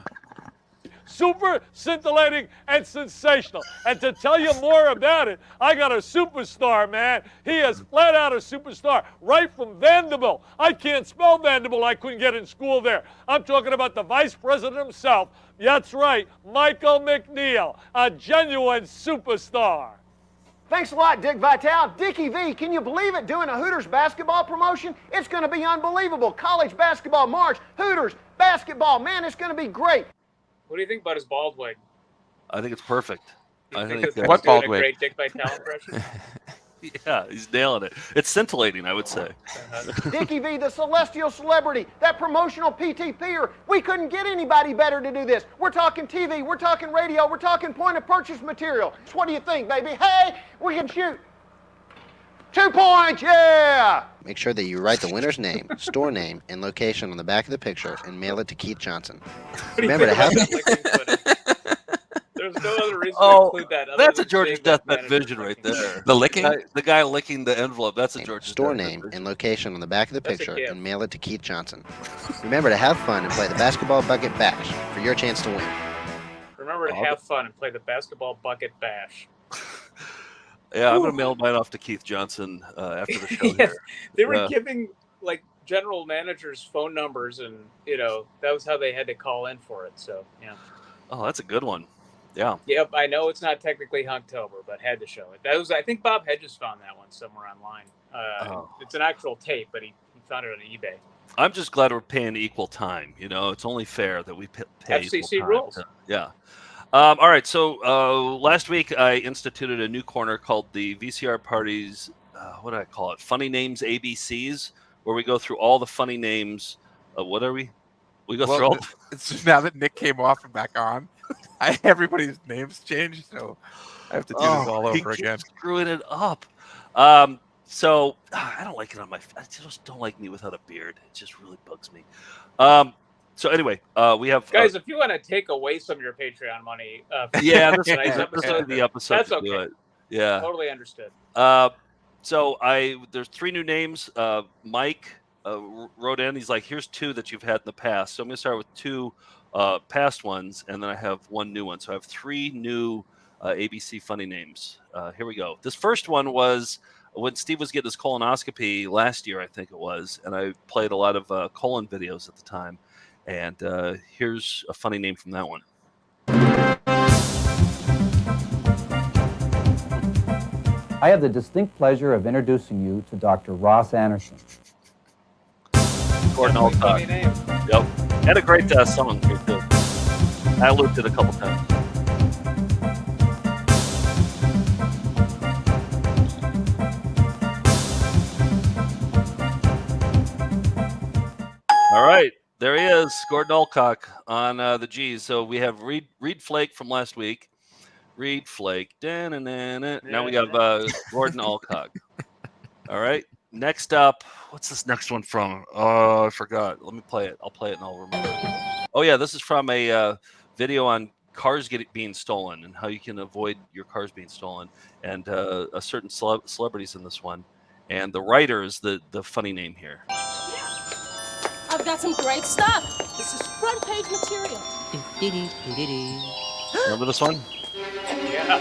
Super scintillating and sensational. And to tell you more about it, I got a superstar, man. He is flat out a superstar, right from Vanderbilt. I can't spell Vanderbilt. I couldn't get in school there. I'm talking about the vice president himself. That's right, Michael McNeil, a genuine superstar. Thanks a lot, Dick Vitale. Dickie V, can you believe it? Doing a Hooters basketball promotion? It's going to be unbelievable. College basketball March, Hooters, basketball. Man, it's going to be great. What do you think about his bald wig? I think it's perfect. I think think what bald wig? A great Dick Vitale impression. Yeah, he's nailing it. It's scintillating, I would say. Dickie V, the celestial celebrity, that promotional PT peer. We couldn't get anybody better to do this. We're talking TV, we're talking radio, we're talking point of purchase material. So what do you think, baby? Hey, we can shoot. 2 points, yeah! Make sure that you write the winner's name, store name, and location on the back of the picture and mail it to Keith Johnson. Remember to have There's no other reason to include that. That's a George's deathbed vision right there. The licking? The guy licking the envelope. That's a George's store name and location on the back of the picture and mail it to Keith Johnson. Remember to have fun and play the Basketball Bucket Bash for your chance to win. Remember to have fun and play the Basketball Bucket Bash. Yeah, I'm going to mail mine off to Keith Johnson after the show. Yes, they were giving like general managers' phone numbers, and that was how they had to call in for it. So yeah. Oh, that's a good one. Yeah. Yep, I know it's not technically Hunktober, but had to show it. That was, I think Bob Hedges found that one somewhere online. It's an actual tape, but he found it on eBay. I'm just glad we're paying equal time. It's only fair that we pay FCC equal time. rules. Yeah. All right. So last week I instituted a new corner called the VCR Party's, what do I call it? Funny Names ABCs, where we go through all the funny names. What are we? We go through all. It's now that Nick came off and back on. Everybody's names changed, so I have to do this all over again. Screwing it up. So I don't like it on my. I just don't like me without a beard. It just really bugs me. So anyway, we have guys. If you want to take away some of your Patreon money, this is the episode. That's to okay. do it. Yeah, totally understood. So there's 3 new names. Mike wrote in. He's like, here's 2 that you've had in the past. So I'm going to start with 2 past ones, and then I have 1 new one. So I have 3 new ABC funny names. Here we go. This first one was when Steve was getting his colonoscopy last year, I think it was, and I played a lot of colon videos at the time. And here's a funny name from that one. I have the distinct pleasure of introducing you to Dr. Ross Anderson. Gordon Alcock. Yep. Had a great song here, too. I looped it a couple times. All right. There he is, Gordon Alcock on the G's. So we have Reed Flake from last week. Reed Flake. Now we have Gordon Alcock. All right. Next up, what's this next one from? Oh, I forgot. Let me play it. I'll play it and I'll remember. Oh, yeah. This is from a video on cars being stolen and how you can avoid your cars being stolen. And a certain celebrities in this one. And the writer is the funny name here. I've got some great stuff. This is front page material. Remember this one? Yeah.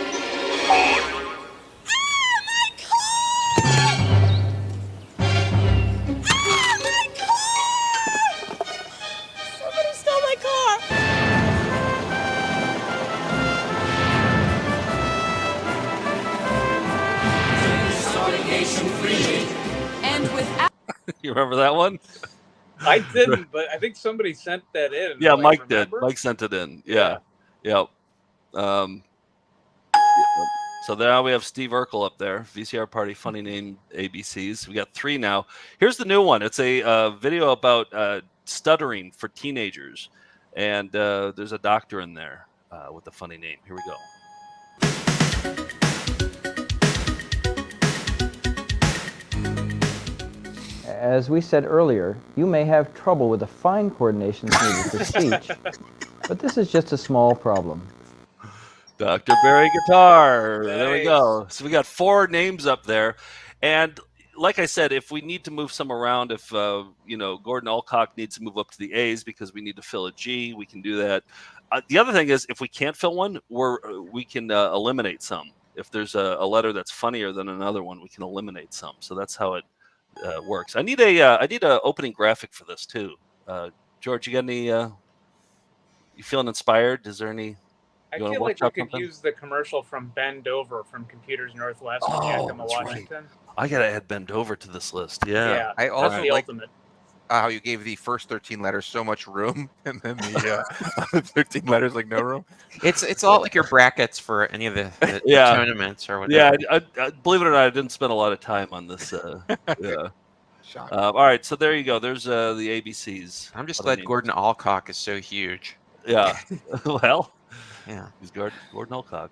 Somebody stole my car. And without. You remember that one? I didn't, but I think somebody sent that in. Yeah, Mike did. Mike sent it in. Yeah. Yep. So now we have Steve Urkel up there. VCR Party, funny name ABCs. We got 3 now. Here's the new one. It's a video about stuttering for teenagers. And there's a doctor in there with a funny name. Here we go. As we said earlier, you may have trouble with the fine coordinations needed for speech, but this is just a small problem. Dr. Barry Guitar. Nice. There we go. So we got 4 names up there. And like I said, if we need to move some around, if Gordon Alcock needs to move up to the A's because we need to fill a G, we can do that. The other thing is, if we can't fill one, we can eliminate some. If there's a letter that's funnier than another one, we can eliminate some. So that's how it works. I need a opening graphic for this too. George, you got any? You feeling inspired? Is there any? I feel like we could use the commercial from Bend Over from Computers Northwest in Yakima, Washington. Right. I gotta add Bend Over to this list. Yeah. I also like ultimate. How you gave the first 13 letters so much room, and then the 13 letters like no room. It's all like your brackets for any of the tournaments or whatever. Yeah, I, believe it or not, I didn't spend a lot of time on this. Yeah. All right, so there you go. There's the ABCs. I'm just glad Gordon Alcock is so huge. Yeah. Well. Yeah. He's Gordon Alcock.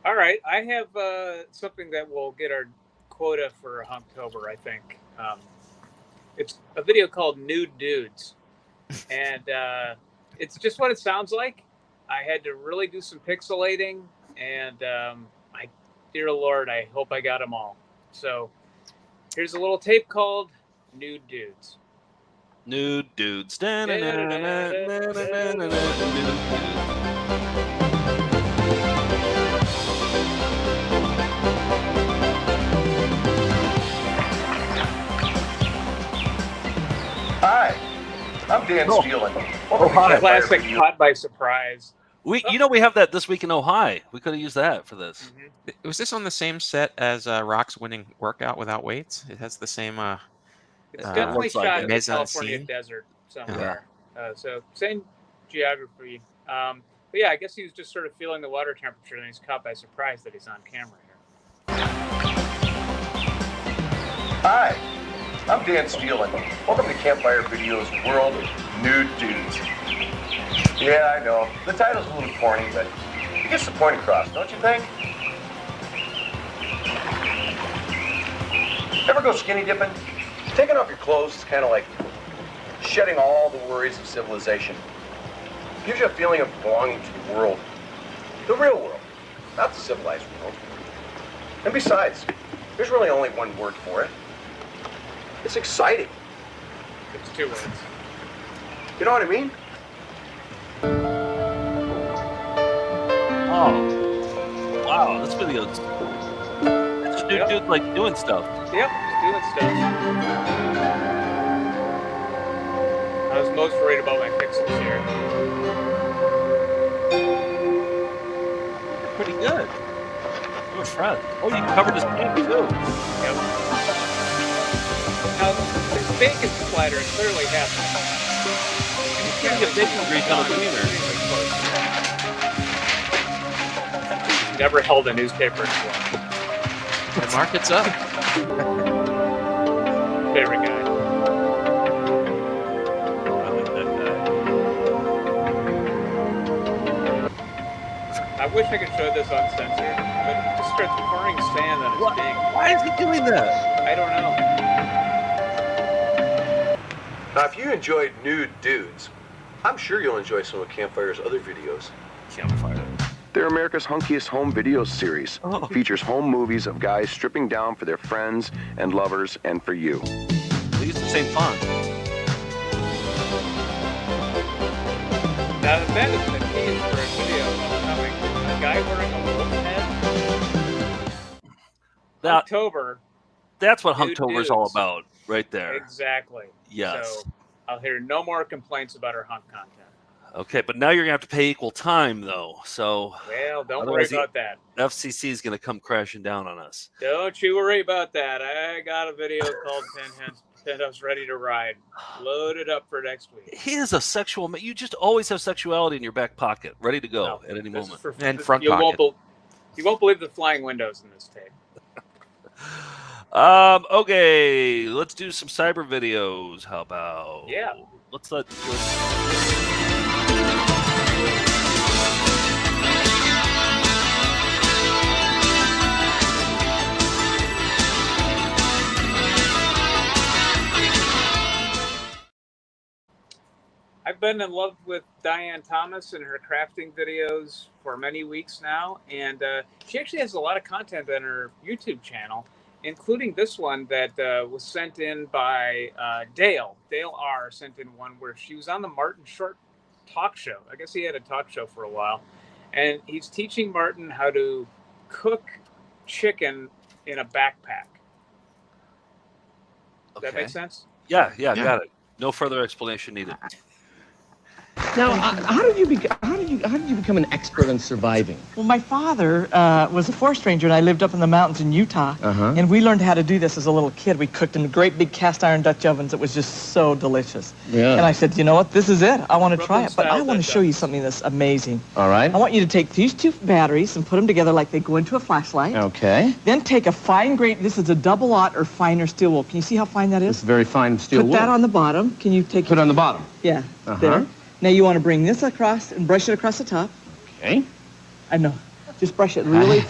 All right, I have something that will get our quota for Hunktober, I think. It's a video called Nude Dudes, and it's just what it sounds like. I had to really do some pixelating, and my dear Lord, I hope I got them all. So here's a little tape called Nude Dudes. Nude Dudes. Hi, I'm Dan Steelen. Classic caught by surprise. We have that This Week in Ohio. We could have used that for this. Mm-hmm. Was this on the same set as Rock's winning workout without weights? It has the same. It's definitely shot in the California scene. desert somewhere. So same geography. But yeah, I guess he was just sort of feeling the water temperature, and he's caught by surprise that he's on camera here. Hi, I'm Dan Steelen. Welcome to Campfire Video's World of Nude Dudes. Yeah, I know. The title's a little corny, but it gets the point across, don't you think? Ever go skinny dipping? Taking off your clothes is kind of like shedding all the worries of civilization. Gives you a feeling of belonging to the world. The real world, not the civilized world. And besides, there's really only one word for it. It's exciting. It's 2 words. You know what I mean? Oh, wow, this video's it's a dude, dude like doing stuff. Yep, he's doing stuff. I was most worried about my pixels here. Pretty good. You're a friend. Oh, you covered his pink too. Yep. Now, this bacon splatter is clearly happening. He's getting a bacon grease on the wiener. Never held a newspaper before. The market's up. Favorite guy. I like that guy. I wish I could show this uncensored, but it just starts pouring sand on his being. Why is he doing that? I don't know. Now, if you enjoyed Nude Dudes, I'm sure you'll enjoy some of Campfire's other videos. Campfire. They're America's hunkiest home video series. Features home movies of guys stripping down for their friends and lovers and for you. They use the same font. Now, that is the tease for a video upcoming. A guy wearing a wolf head. Hunktober. That's what Nude Hunktober's all Dudes. about, right there. Exactly. Yes. So I'll hear no more complaints about our hunk content. Okay, but now you're gonna have to pay equal time, though. So, Well, don't worry about that. FCC is gonna come crashing down on us. Don't you worry about that. I got a video called Penthouse Ready to Ride. Loaded up for next week. He is a sexual man. You just always have sexuality in your back pocket, ready to go at any moment. And front you pocket. You won't believe the flying windows in this tape. Okay, let's do some cyber videos. How about? Yeah. Let's let. I've been in love with Diane Thomas and her crafting videos for many weeks now, and she actually has a lot of content on her YouTube channel, including this one that was sent in by Dale. Dale R. sent in one where she was on the Martin Short talk show. I guess he had a talk show for a while, and he's teaching Martin how to cook chicken in a backpack. Does that make sense? Yeah, got it. No further explanation needed. Now, how did you become an expert on surviving? Well, my father was a forest ranger, and I lived up in the mountains in Utah. And we learned how to do this as a little kid. We cooked in great big cast iron Dutch ovens. It was just so delicious. Yeah. And I said, you know what? This is it. I want to try it. But I want to show you something that's amazing. All right. I want you to take these two batteries and put them together like they go into a flashlight. Okay. Then take a fine grade. This is a double-aught or finer steel wool. Can you see how fine that is? It's very fine steel Put wool. that on the bottom. Can you take Put it on the bottom. Yeah. There. Now you want to bring this across and brush it across the top. Okay. I know. Just brush it really.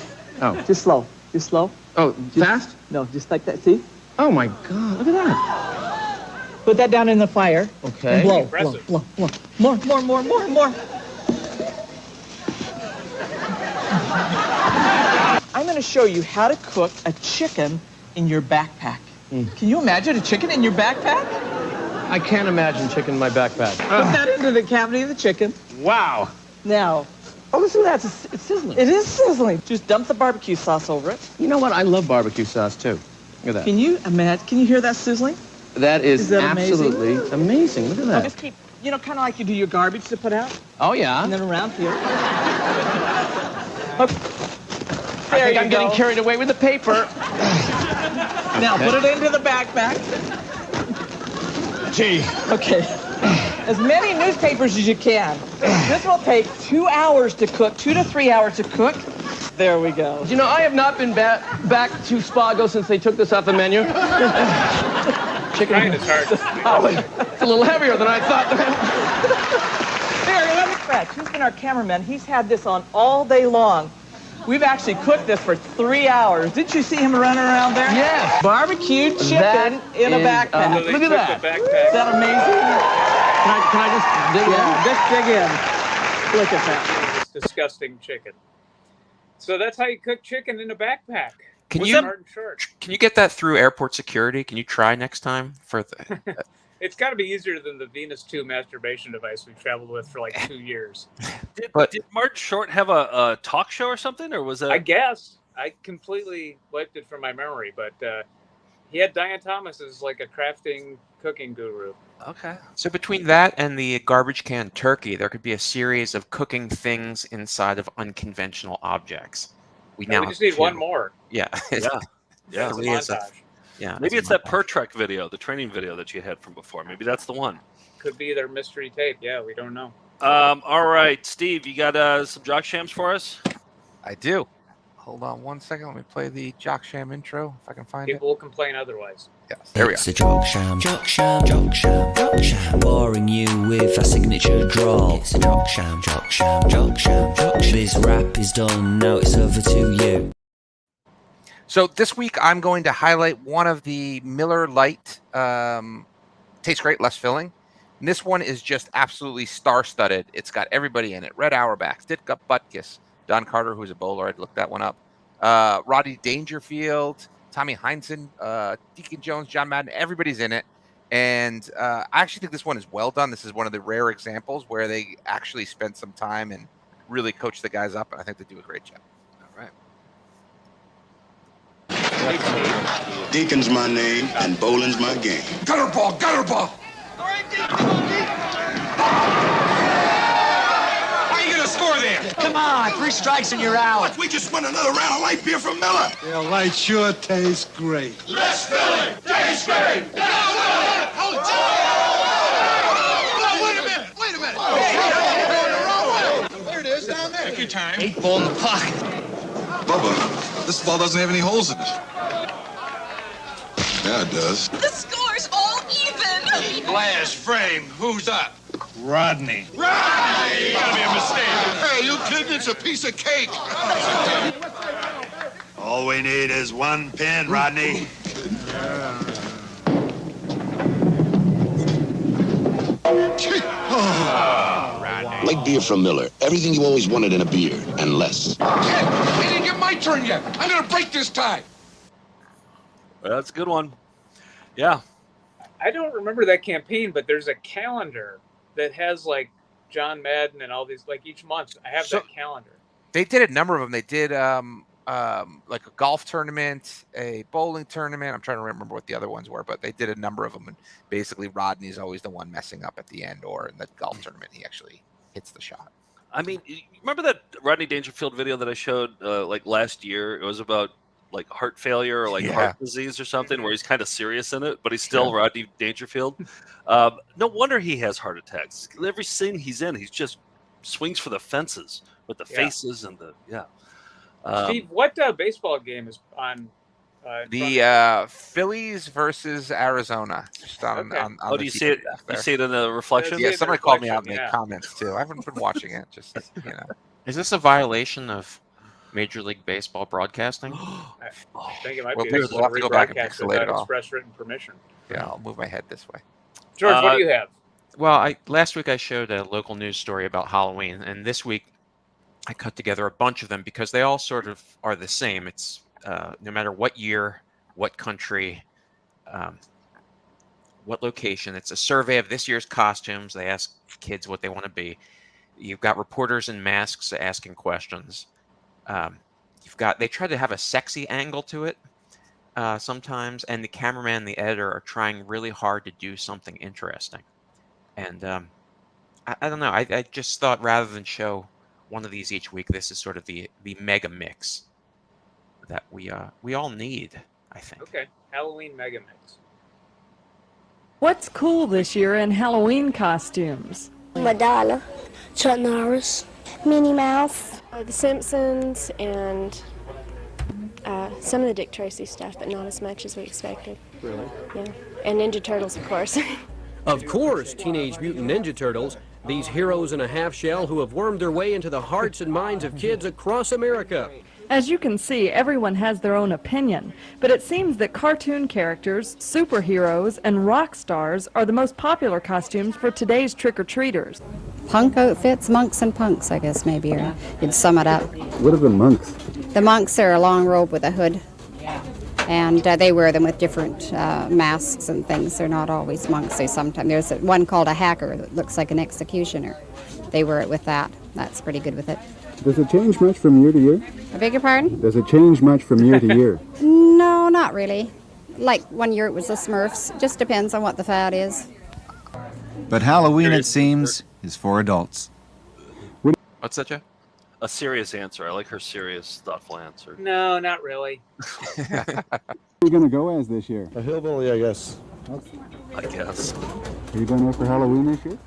Just slow. Just slow. Oh, fast? No, just like that. See? Oh my God! Look at that. Put that down in the fire. Okay. And blow, Impressive. blow. More. I'm going to show you how to cook a chicken in your backpack. Can you imagine a chicken in your backpack? I can't imagine chicken in my backpack. Put that into the cavity of the chicken. Wow. Now, oh, listen to that. It's sizzling. It is sizzling. Just dump the barbecue sauce over it. You know what? I love barbecue sauce too. Look at that. Can you imagine? Can you hear that sizzling? That is that absolutely amazing. Look at that. Just keep, kind of like you do your garbage to put out. Oh yeah. And then around here. I think I'm getting carried away with the paper. Now put it into the backpack. Gee. Okay. As many newspapers as you can. This will take 2 hours to cook, 2 to 3 hours to cook. There we go. You know, I have not been back to Spago since they took this off the menu. Chicken. Trying is hard. It's a little heavier than I thought. Here, let me Stretch. He's been our cameraman. He's had this on all day long. We've actually cooked this for 3 hours. Didn't you see him running around there? Yes. Barbecued chicken in a backpack. Look at that. Is that amazing? Can I just dig in? Just dig in. Look at that. Disgusting chicken. So that's how you cook chicken in a backpack. Can With you Martin Short. can you get that through airport security? Can you try next time for the It's got to be easier than the Venus 2 masturbation device we've traveled with for like 2 years. Did Martin Short have a talk show or something, or was that? I guess I completely wiped it from my memory, but he had Diane Thomas as like a crafting cooking guru. Okay. So between that and the garbage can turkey, there could be a series of cooking things inside of unconventional objects. We just need one more. Yeah. Yeah. Yeah. It's a Really is montage. Yeah. Maybe it's that Per Trek video, the training video that you had from before. Maybe that's the one. Could be their mystery tape. Yeah, we don't know. All right, Steve, you got some Jock Jams for us? I do. Hold on one second. Let me play the Jock Jam intro if I can find People will complain otherwise. Yes, there we It's a Jock Jam, Jock Jam, Jock Jam, Jock Jam. Boring you with a signature drawl. It's a Jock Jam, Jock Jam, Jock Jam, Jock Jam. This rap is done, now it's over to you. So this week I'm going to highlight one of the Miller Lite Tastes Great, Less Filling. And this one is just absolutely star-studded. It's got everybody in it. Red Auerbach, Ditka Butkus, Don Carter, who's a bowler. I'd look that one up. Rodney Dangerfield, Tommy Heinsohn, Deacon Jones, John Madden. Everybody's in it. And I actually think this one is well done. This is one of the rare examples where they actually spent some time and really coached the guys up. And I think they do a great job. All right. Deacon's my name and bowling's my game. Gutter ball, gutter ball. Why are you gonna score there? Come on, 3 strikes and you're out. What? We just won another round of light beer from Miller. Yeah, light sure tastes great. Less filling, tastes great. Wait a minute. There it is, down there. Take your time. 8 ball in the pocket. Bubba, this ball doesn't have any holes in it. Yeah, it does. The score's all even. Glass frame, who's up? Rodney. Right! Gotta be a mistake. Hey, you kidding? It's a piece of cake. All we need is 1 pin, Rodney. Like beer from Miller. Everything you always wanted in a beer, and less. It didn't get my turn yet. I'm gonna break this tie. That's a good one. Yeah. I don't remember that campaign, but there's a calendar that has like John Madden and all these, like each month. I have that calendar. They did a number of them. They did like a golf tournament, a bowling tournament. I'm trying to remember what the other ones were, but they did a number of them. And basically, Rodney's always the one messing up at the end, or in the golf tournament, he actually hits the shot. I mean, you remember that Rodney Dangerfield video that I showed like last year? It was about like heart failure or like heart disease or something, where he's kind of serious in it, but he's still Rodney Dangerfield. No wonder he has heart attacks. Every scene he's in, he's just swings for the fences with the faces and the Steve, what baseball game is on? The Phillies versus Arizona. Just on do you see it? You see it in the reflection? Yeah, somebody called me out in the comments too. I haven't been watching it. Just Is this a violation of Major League Baseball broadcasting? I think it might Well, be. we'll have to go back and pixelate it without all. express written permission. Yeah, I'll move my head this way. George, what do you have? Well, last week I showed a local news story about Halloween, and this week I cut together a bunch of them because they all sort of are the same. It's no matter what year, what country, what location. It's a survey of this year's costumes. They ask kids what they want to be. You've got reporters in masks asking questions. They try to have a sexy angle to it sometimes, and the cameraman and the editor are trying really hard to do something interesting. And I don't know. I just thought rather than show one of these each week, this is sort of the mega mix that we all need, I think. Okay, Halloween mega mix. What's cool this year in Halloween costumes? Madonna, Chuck Norris, Minnie Mouse, The Simpsons, and some of the Dick Tracy stuff, but not as much as we expected. Really? Yeah, and Ninja Turtles, of course. Of course, Teenage Mutant Ninja Turtles, These heroes in a half shell who have wormed their way into the hearts and minds of kids across America. As you can see, everyone has their own opinion, but it seems that cartoon characters, superheroes, and rock stars are the most popular costumes for today's trick-or-treaters. Punk outfits, monks and punks, I guess, maybe, or you'd sum it up. What are the monks? The monks are a long robe with a hood, and they wear them with different masks and things. They're not always monks. They sometimes, there's one called a hacker that looks like an executioner. They wear it with that. That's pretty good with it. Does it change much from year to year? I beg your pardon? Does it change much from year to year? No, not really. Like 1 year it was the Smurfs. Just depends on what the fad is. But Halloween, it seems, is for adults. What's that, Joe? A serious answer. I like her serious, thoughtful answer. No, not really. Where are you going to go as this year? A hillbilly, I guess. I guess. Are you going out for Halloween this year?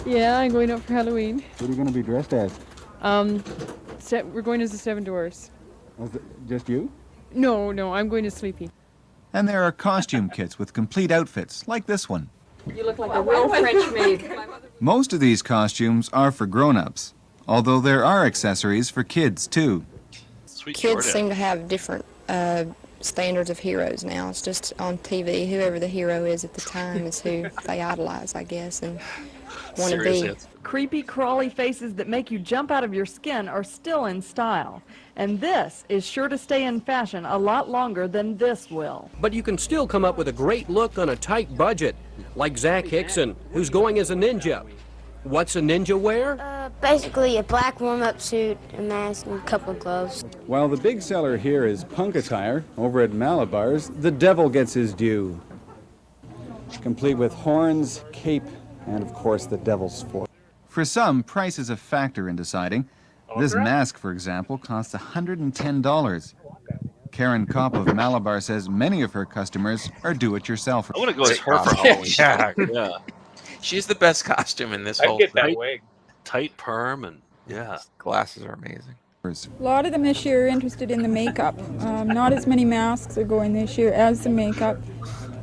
Yeah, I'm going out for Halloween. What are you going to be dressed as? We're going as the Seven Dwarfs. Just you? No, I'm going as Sleepy. And there are costume kits with complete outfits, like this one. You look like a real French maid. Most of these costumes are for grown-ups, although there are accessories for kids, too. Sweet Kids Jordan. seem to have different standards of heroes now. It's just on TV. Whoever the hero is at the time is who they idolize, I guess, and want to be. Creepy, crawly faces that make you jump out of your skin are still in style. And this is sure to stay in fashion a lot longer than this will. But you can still come up with a great look on a tight budget, like Zach Hickson, who's going as a ninja. What's a ninja wear? Basically a black warm-up suit, a mask, and a couple of gloves. While the big seller here is punk attire, over at Malabar's, the devil gets his due. Complete with horns, cape, and of course the devil's fork. For some, price is a factor in deciding. This mask, for example, costs $110. Karen Kopp of Malabar says many of her customers are do-it-yourselfers. I want to go as her for Halloween. Yeah. She's the best costume in this I'd whole get thing. that wig. Tight perm and yeah. Glasses are amazing. A lot of them this year are interested in the makeup. Not as many masks are going this year as the makeup.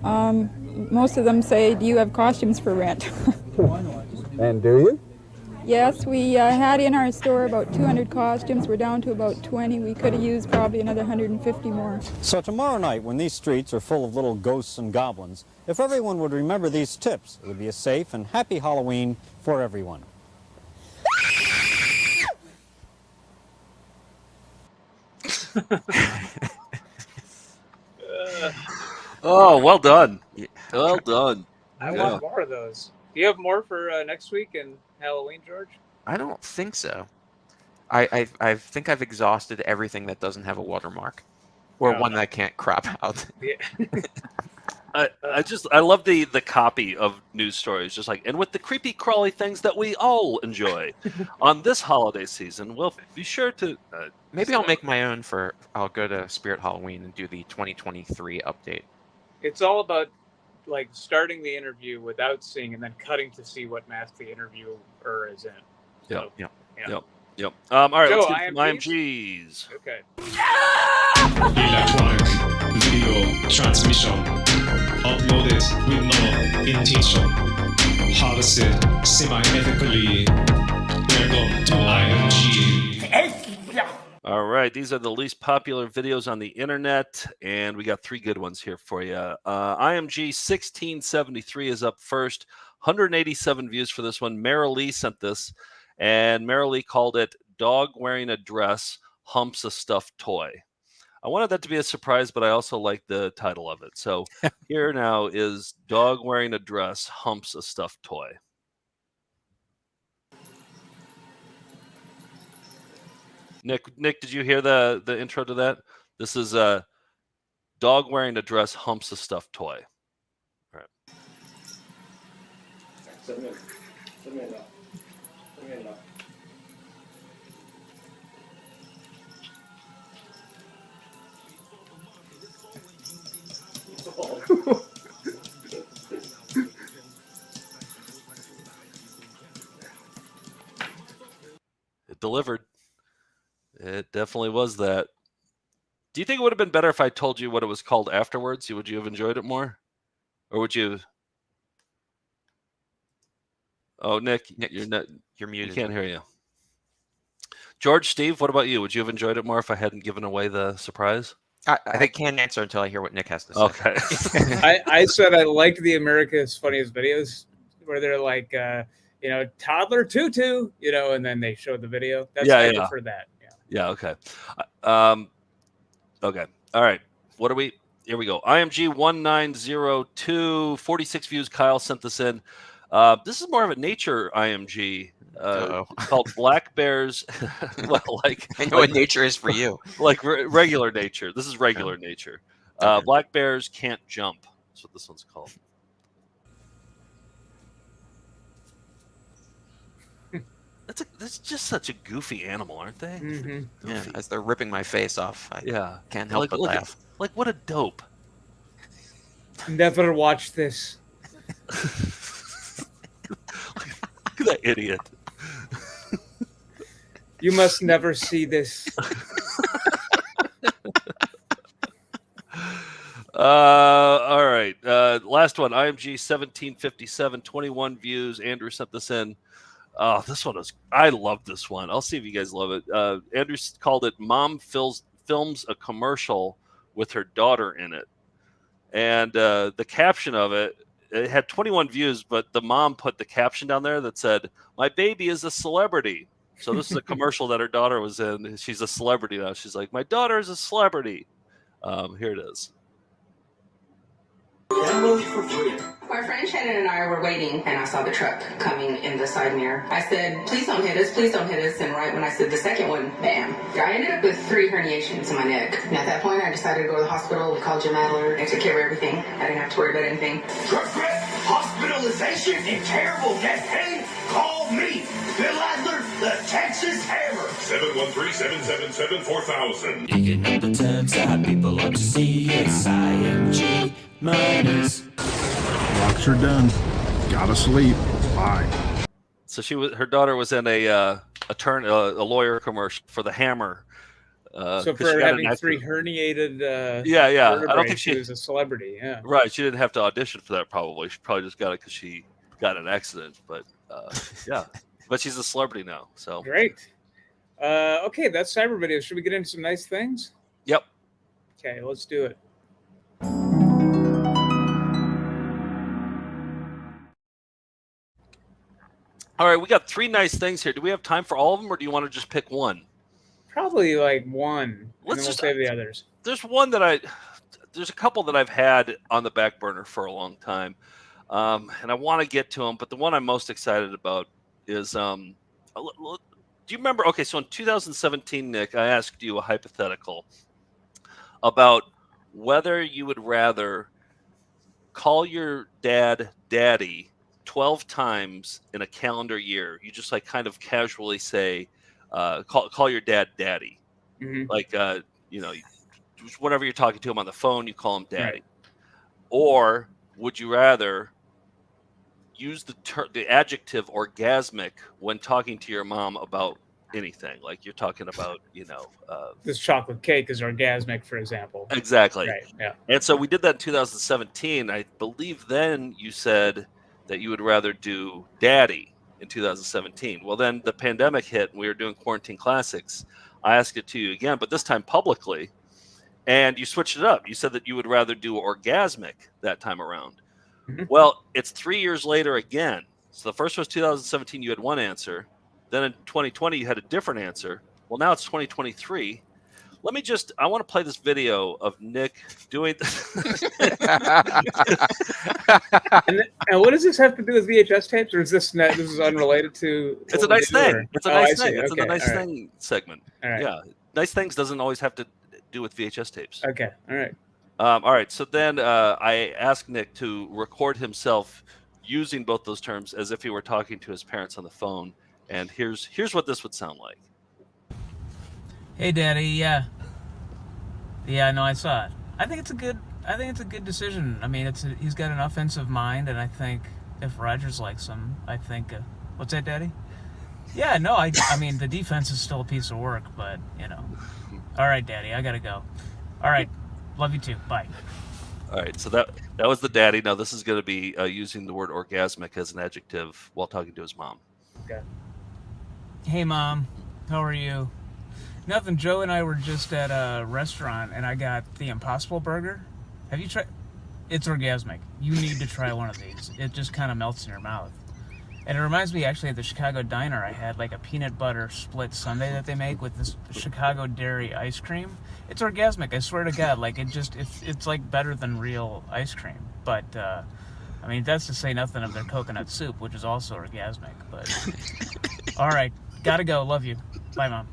Most of them say, do you have costumes for rent? And do you? Yes, we had in our store about 200 costumes. We're down to about 20. We could have used probably another 150 more. So tomorrow night, when these streets are full of little ghosts and goblins, if everyone would remember these tips, it would be a safe and happy Halloween for everyone. Oh, well done. Well done. I want more of those. Do you have more for next week and Halloween, George? I don't think so. I think I've exhausted everything that doesn't have a watermark, or one that can't crop out. Yeah. I love the copy of news stories, just like, and with the creepy crawly things that we all enjoy on this holiday season, we'll be sure to. Maybe I'll make my own I'll go to Spirit Halloween and do the 2023 update. It's all about like starting the interview without seeing and then cutting to see what mask the interviewer is in. So, Yep. All right, Joe, let's get some IMGs. Okay. Electronic video transmission uploaded with no intention. Harvested semi-ethically. Welcome to IMG. All right, these are the least popular videos on the internet, and we got 3 good ones here for you. IMG 1673 is up first. 187 views for this one. Meryl Lee sent this, and Meryl Lee called it "Dog Wearing a Dress Humps a Stuffed Toy." I wanted that to be a surprise, but I also like the title of it. So here now is "Dog Wearing a Dress Humps a Stuffed Toy." Nick, did you hear the intro to that? This is a dog wearing a dress humps a stuffed toy. All right. It delivered. It definitely was that. Do you think it would have been better if I told you what it was called afterwards? Would you have enjoyed it more? Or would you? Oh, Nick, Nick, you're not. You're muted. We can't hear you. George, Steve, what about you? Would you have enjoyed it more if I hadn't given away the surprise? I can't answer until I hear what Nick has to say. Okay. I said I liked the America's Funniest Videos where they're like, toddler tutu, and then they showed the video. I prefer that. Yeah. Okay. Okay. All right. What are we? Here we go. IMG 1902, 46 views. Kyle sent this in. This is more of a nature IMG called Black Bears. Well, I know what nature is for you. Like regular nature. This is regular nature. Black Bears Can't Jump. That's what this one's called. That's just such a goofy animal, aren't they? Mm-hmm. Yeah, as they're ripping my face off, I can't help but laugh. Like, what a dope. Never watch this. Look at that idiot. You must never see this. All right. Last one. IMG 1757, 21 views. Andrew sent this in. Oh, this one I love this one. I'll see if you guys love it. Andrew called it Mom Films a Commercial with Her Daughter in It. And the caption of it had 21 views, but the mom put the caption down there that said, "My baby is a celebrity." So this is a commercial that her daughter was in. She's a celebrity now. She's like, "My daughter is a celebrity." Here it is. My friend Shannon and I were waiting, and I saw the truck coming in the side mirror. I said, "Please don't hit us, please don't hit us." And right when I said the second one, bam. I ended up with 3 herniations in my neck. And at that point, I decided to go to the hospital. We called Jim Adler. They took care of everything. I didn't have to worry about anything. Regret, hospitalization, and terrible neck pain? Call me, Bill Adler, the Texas Hammer. 713-777-4000. Digging up the turntide, people love to see us. IMG minus. Rocks are done. Gotta sleep. Bye. So her daughter was in a lawyer commercial for the Hammer. So for having 3 herniated I don't think she was a celebrity. Yeah, right. She didn't have to audition for that. Probably she probably just got it because she got in an accident. But but she's a celebrity now. So great. Okay, that's cyber video. Should we get into some nice things? Yep. Okay, let's do it. All right, we got 3 nice things here. Do we have time for all of them, or do you want to just pick one? Probably like one. Let's just save the others. There's a couple that I've had on the back burner for a long time, and I want to get to them. But the one I'm most excited about is, do you remember? Okay, so in 2017, Nick, I asked you a hypothetical about whether you would rather call your dad daddy 12 times in a calendar year. You just like kind of casually say, call your dad daddy. Mm-hmm. Like, whenever you're talking to him on the phone, you call him daddy. Right. Or would you rather use the adjective orgasmic when talking to your mom about anything? Like you're talking about, this chocolate cake is orgasmic, for example. Exactly. Right. Yeah. And so we did that in 2017. I believe then you said that you would rather do daddy in 2017. Well, then the pandemic hit and we were doing Quarantine Classics. I asked it to you again, but this time publicly, and you switched it up. You said that you would rather do orgasmic that time around. Mm-hmm. Well, it's 3 years later again. So the first was 2017, you had one answer. Then in 2020, you had a different answer. Well, now it's 2023. I want to play this video of Nick doing and what does this have to do with VHS tapes, or is this unrelated to? It's a nice thing. It's a nice thing. It's okay. a nice thing segment. All right. Yeah, nice things doesn't always have to do with VHS tapes. Okay. All right. All right. So then I asked Nick to record himself using both those terms as if he were talking to his parents on the phone, and here's what this would sound like. Hey, Daddy. Yeah, no, I saw it. I think it's a good decision. I mean, he's got an offensive mind, and I think if Rodgers likes him, I think. What's that, Daddy? Yeah, no, I mean, the defense is still a piece of work, but All right, Daddy, I gotta go. All right, love you too. Bye. All right, so that was the daddy. Now this is going to be using the word orgasmic as an adjective while talking to his mom. Okay. Hey, Mom. How are you? Nothing. Joe and I were just at a restaurant, and I got the Impossible Burger. Have you tried? It's orgasmic. You need to try one of these. It just kind of melts in your mouth. And it reminds me, actually, of the Chicago Diner. I had like a peanut butter split sundae that they make with this Chicago dairy ice cream. It's orgasmic. I swear to God. Like, it's like better than real ice cream. But, I mean, that's to say nothing of their coconut soup, which is also orgasmic. But, all right. Gotta go. Love you. Bye, Mom.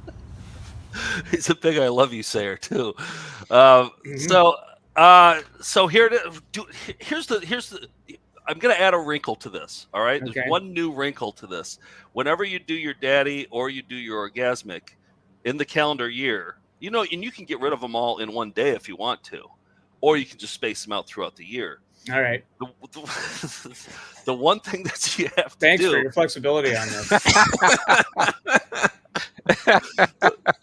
He's a big "I love you" sayer too. So here here's the. I'm gonna add a wrinkle to this. All right, Okay. there's one new wrinkle to this. Whenever you do your daddy or you do your orgasmic in the calendar year, and you can get rid of them all in one day if you want to, or you can just space them out throughout the year. All right. The one thing that you have to Thanks do. for your flexibility on this.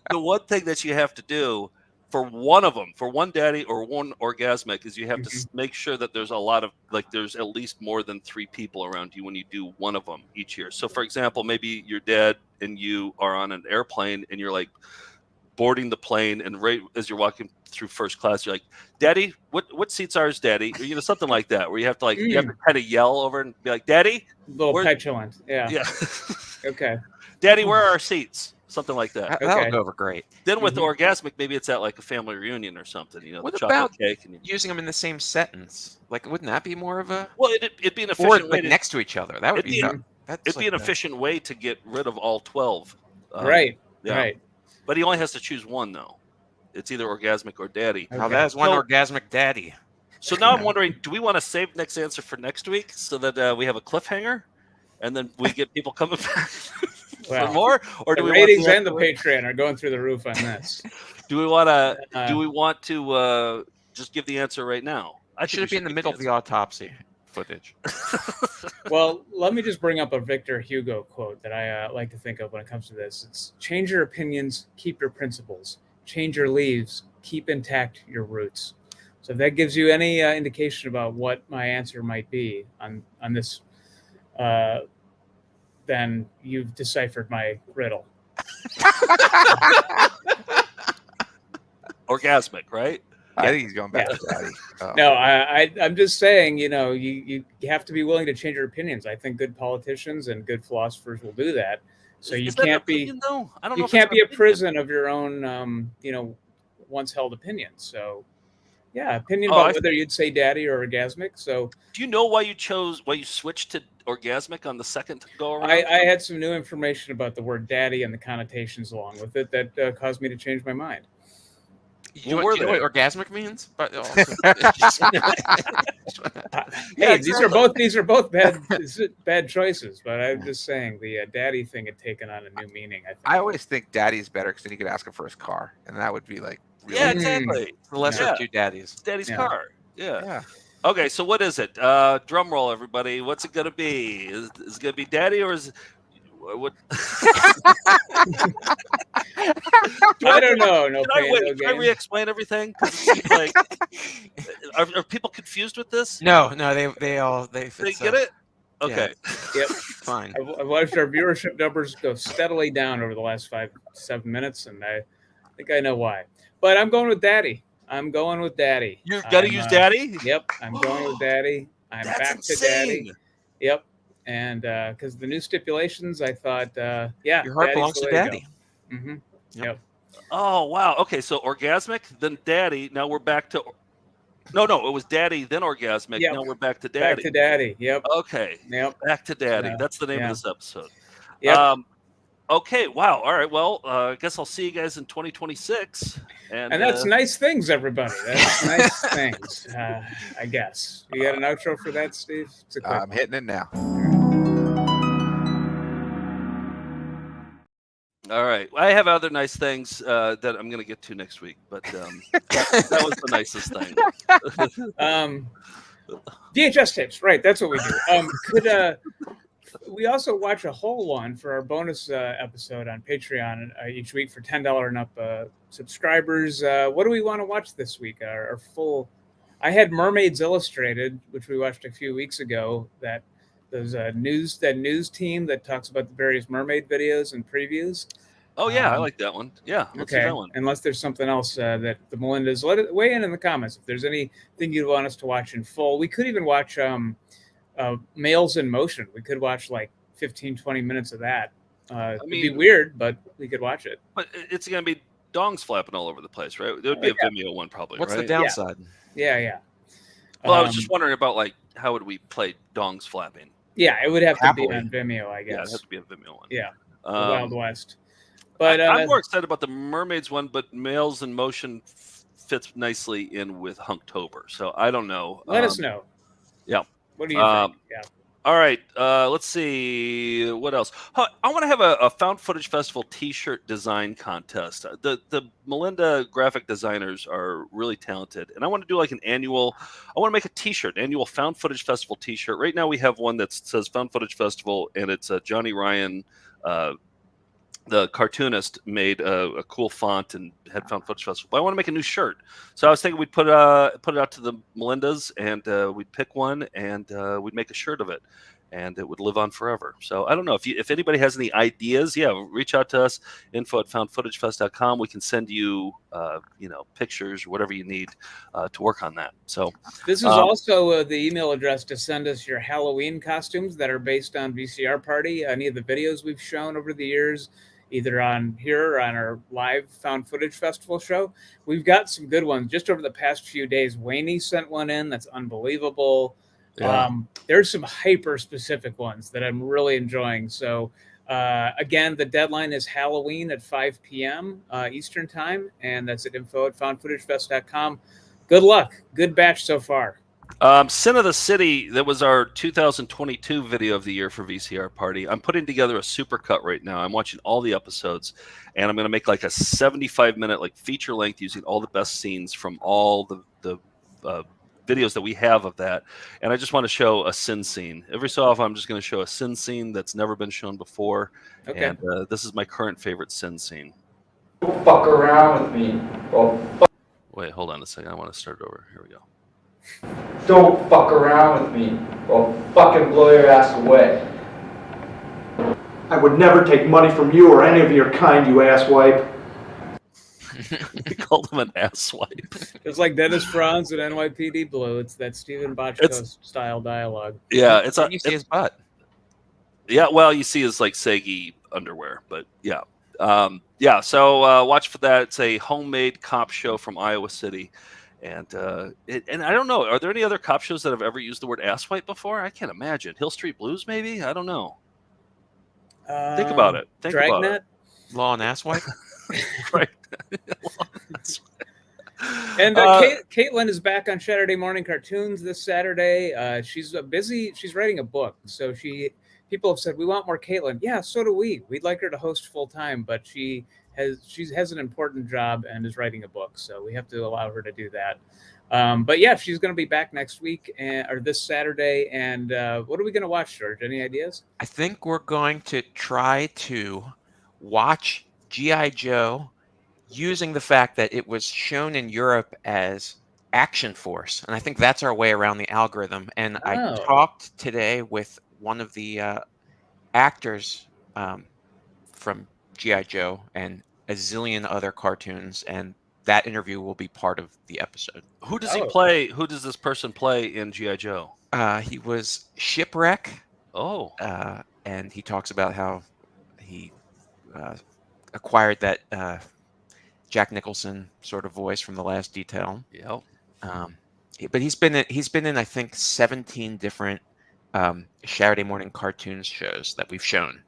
The one thing that you have to do for one of them, for one daddy or one orgasmic, is you have to make sure that there's there's at least more than 3 people around you when you do one of them each year. So, for example, maybe your dad and you are on an airplane and you're like boarding the plane, and right as you're walking through first class, you're like, "Daddy, what seat's ours, Daddy?" Or, something like that, where you have to you have to kind of yell over and be like, "Daddy," A little petulant. Yeah. yeah, Okay. "Daddy, where are our seats?" Something like that. That'll go over great. Then with the orgasmic, maybe it's at like a family reunion or something. What the chocolate about cake. And using them in the same sentence? Like, wouldn't that be more of a? Well, it'd be an Or efficient way like next to each other. That would be. It'd be an efficient way to get rid of all 12. Right. Yeah. Right. But he only has to choose one though. It's either orgasmic or daddy. Now that is one orgasmic daddy. So now I'm wondering, do we want to save next answer for next week so that we have a cliffhanger, and then we get people coming back for more, or do the we ratings want and the Patreon are going through the roof on this? Do we want to just give the answer right now? Should it be in the middle of the autopsy footage? Well, let me just bring up a Victor Hugo quote that I like to think of when it comes to this. It's change your opinions, keep your principles. Change your leaves, keep intact your roots. So if that gives you any indication about what my answer might be on this, then you've deciphered my riddle. Orgasmic, right? I think he's going back to daddy. No, I'm just saying, you have to be willing to change your opinions. I think good politicians and good philosophers will do that. So you can't be, you can't be a prison of your own, once held opinions. So, yeah, opinion about whether you'd say daddy or orgasmic. So, do you know why you switched to orgasmic on the second go around? I had some new information about the word daddy and the connotations along with it that caused me to change my mind. You know what orgasmic means? But hey, these are both bad choices. But I'm just saying the daddy thing had taken on a new meaning. I think. I always think daddy's better because then you could ask him for his car, and that would be like really exactly. The lesser of two daddies. Daddy's car. Yeah. Okay, so what is it? Drum roll, everybody. What's it gonna be? Is it gonna be daddy or is what? I don't know. Can I re-explain everything? Like, are people confused with this? No, they get it. Okay. Yeah. Yep. Fine. I've watched our viewership numbers go steadily down over the last 5-7 minutes, and I think I know why. But I'm going with daddy. You've got to use daddy? Yep. I'm going with daddy. I'm back to daddy. Yep. And because the new stipulations, I thought, your heart belongs to daddy. Mm-hmm. Yep. Oh, wow. Okay, so orgasmic, then daddy. Now we're back to... No, it was daddy, then orgasmic. Yep. Now we're back to daddy. Back to daddy, yep. Okay. Yep. Back to daddy. Yeah. That's the name of this episode. Yep. Okay, wow. All right, well, I guess I'll see you guys in 2026. And that's nice things, everybody. That's nice things, I guess. You got an outro for that, Steve? I'm hitting it now. All right. I have other nice things that I'm going to get to next week, but that was the nicest thing. VHS tapes, right? That's what we do. Could we also watch a whole one for our bonus episode on Patreon each week for $10 and up subscribers? What do we want to watch this week? Our full I had Mermaids Illustrated, which we watched a few weeks ago. That news team that talks about the various mermaid videos and previews. Oh yeah, I like that one. Yeah, let's do Okay. that one. Unless there's something else that the Melindas, weigh in the comments if there's anything you'd want us to watch in full. We could even watch Males in Motion. We could watch like 15, 20 minutes of that. It'd be weird, but we could watch it. But it's gonna be dongs flapping all over the place, right? There would be a Vimeo one probably. What's the right? downside? Yeah. Well, I was just wondering about like how would we play dongs flapping? Yeah, it would have to be Happily. on Vimeo, I Yeah, guess. it has to be a Vimeo one. Yeah, the Wild West. But I'm more excited about the Mermaids one, but Males in Motion fits nicely in with Hunktober. So I don't know. Let us know. Yeah. What do you think? Yeah. All right. Let's see what else. I want to have a found footage festival T-shirt design contest. The Melinda graphic designers are really talented, and I want to do like an annual. I want to make a T-shirt, annual found footage festival T-shirt. Right now we have one that says Found Footage Festival, and it's Johnny Ryan. The cartoonist made a cool font and had Found Footage Festival. But I want to make a new shirt, so I was thinking we'd put it out to the Melindas, and we'd pick one, and we'd make a shirt of it, and it would live on forever. So I don't know if anybody has any ideas. Yeah, reach out to us, info@foundfootagefest.com. We can send you pictures or whatever you need to work on that. So this is also the email address to send us your Halloween costumes that are based on VCR Party. Any of the videos we've shown over the years, either on here or on our live Found Footage Festival show. We've got some good ones. Just over the past few days, Wayne sent one in that's unbelievable. Yeah. There's some hyper-specific ones that I'm really enjoying. So, again, the deadline is Halloween at 5 p.m. Eastern Time, and that's at info@foundfootagefest.com. Good luck. Good batch so far. Sin of the City, that was our 2022 video of the year for VCR Party. I'm putting together a supercut right now. I'm watching all the episodes, and I'm going to make like a 75-minute like feature length using all the best scenes from all the videos that we have of that. And I just want to show a sin scene. Every so often, I'm just going to show a sin scene that's never been shown before. Okay. And this is my current favorite sin scene. Don't fuck around with me. Wait, hold on a second. I want to start over. Here we go. Don't fuck around with me, or I'll fucking blow your ass away. I would never take money from you or any of your kind, you asswipe. We called him an asswipe. It's like Dennis Franz and NYPD Blue. It's that Stephen Bochco style dialogue. Yeah, You see his butt. Yeah, well, you see his like saggy underwear, but yeah. So watch for that. It's a homemade cop show from Iowa City. And I don't know. Are there any other cop shows that have ever used the word asswipe before? I can't imagine. Hill Street Blues, maybe? I don't know. Think about it. Think about Dragnet? it. Law and asswipe? Right. And Caitlin is back on Saturday Morning Cartoons this Saturday. She's busy. She's writing a book. So people have said, we want more Caitlin. Yeah, so do we. We'd like her to host full time, but she has an important job and is writing a book, so we have to allow her to do that. But yeah, she's going to be back next week or this Saturday. And what are we going to watch, George? Any ideas? I think we're going to try to watch G.I. Joe using the fact that it was shown in Europe as Action Force, and I think that's our way around the algorithm. And I talked today with one of the actors from G.I. Joe and a zillion other cartoons, and that interview will be part of the episode. Who does he play? Who does this person play in G.I. Joe? He was Shipwreck. Oh. And he talks about how he acquired that Jack Nicholson sort of voice from The Last Detail. Yeah. But he's been in I think 17 different Saturday morning cartoons shows that we've shown.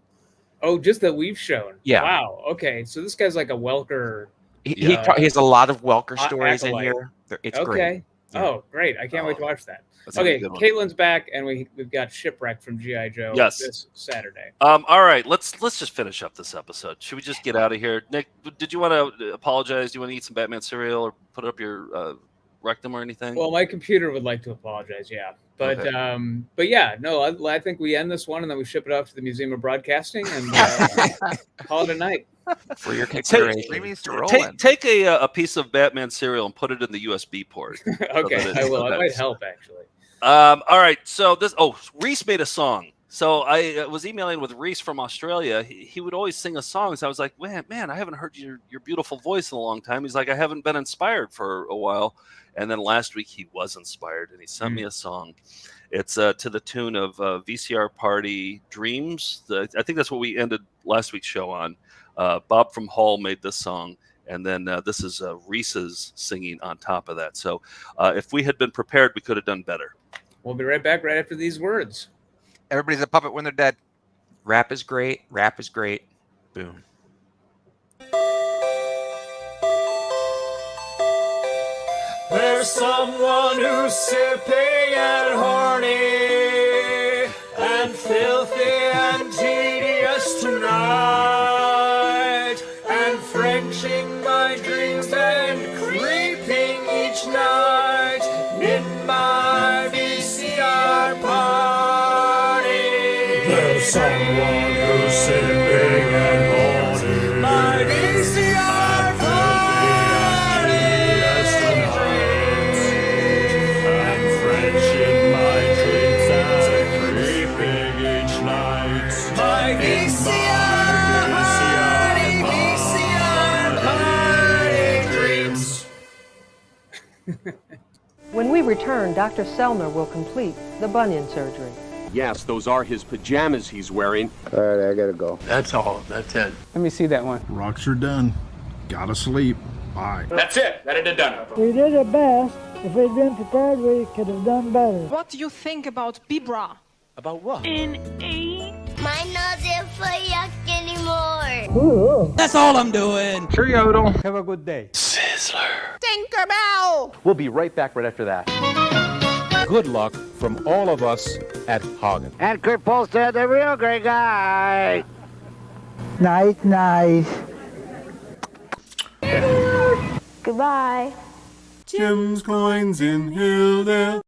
Oh, just that we've shown. Yeah. Wow. Okay. So this guy's like a Welker. He has a lot of Welker stories acolyte. in here. It's okay. great. Yeah. Oh, great. I can't wait to watch that. That's Okay. a good one. Caitlin's back, and we've got Shipwreck from G.I. Joe this Saturday. All right. Let's just finish up this episode. Should we just get out of here? Nick, did you want to apologize? Do you want to eat some Batman cereal or put up your rectum or anything? Well, my computer would like to apologize, yeah. But Okay. But yeah, no, I think we end this one and then we ship it off to the Museum of Broadcasting and call it a night. For your consideration. Take a piece of Batman cereal and put it in the USB port. Okay, I will. It might help, actually. All right. So Reese made a song. So I was emailing with Reese from Australia. He would always sing a song. So I was like, man, I haven't heard your beautiful voice in a long time. He's like, I haven't been inspired for a while. And then last week he was inspired and he sent me a song. It's to the tune of VCR Party Dreams. I think that's what we ended last week's show on. Bob from Hull made this song. And then this is Reese's singing on top of that. So if we had been prepared, we could have done better. We'll be right back right after these words. Everybody's a puppet when they're dead. Rap is great. Rap is great. Boom. There's someone who's sipping and horny and filthy and tedious tonight, and Frenching my dreams and creeping each night in my VCR party. There's someone who's sipping and horny. My VCR party. And Frenching my dreams and creeping each night. My VCR party dreams. When we return, Dr. Selner will complete the bunion surgery. Yes, those are his pajamas he's wearing. All right, I gotta go. That's all. That's it. Let me see that one. Rocks are done. Gotta sleep. Bye. That's it. That it done. We did our best. If we'd been prepared, we could have done better. What do you think about Bibra? About what? In A. My nose isn't for yuck anymore. Ooh. That's all I'm doing. Sure, Yodel. Have a good day. Tinkerbell! We'll be right back right after that. Good luck from all of us at Hagen. And Kurt Polstead, the real great guy. Nice, nice. Goodbye. Jim's coins in Hilda.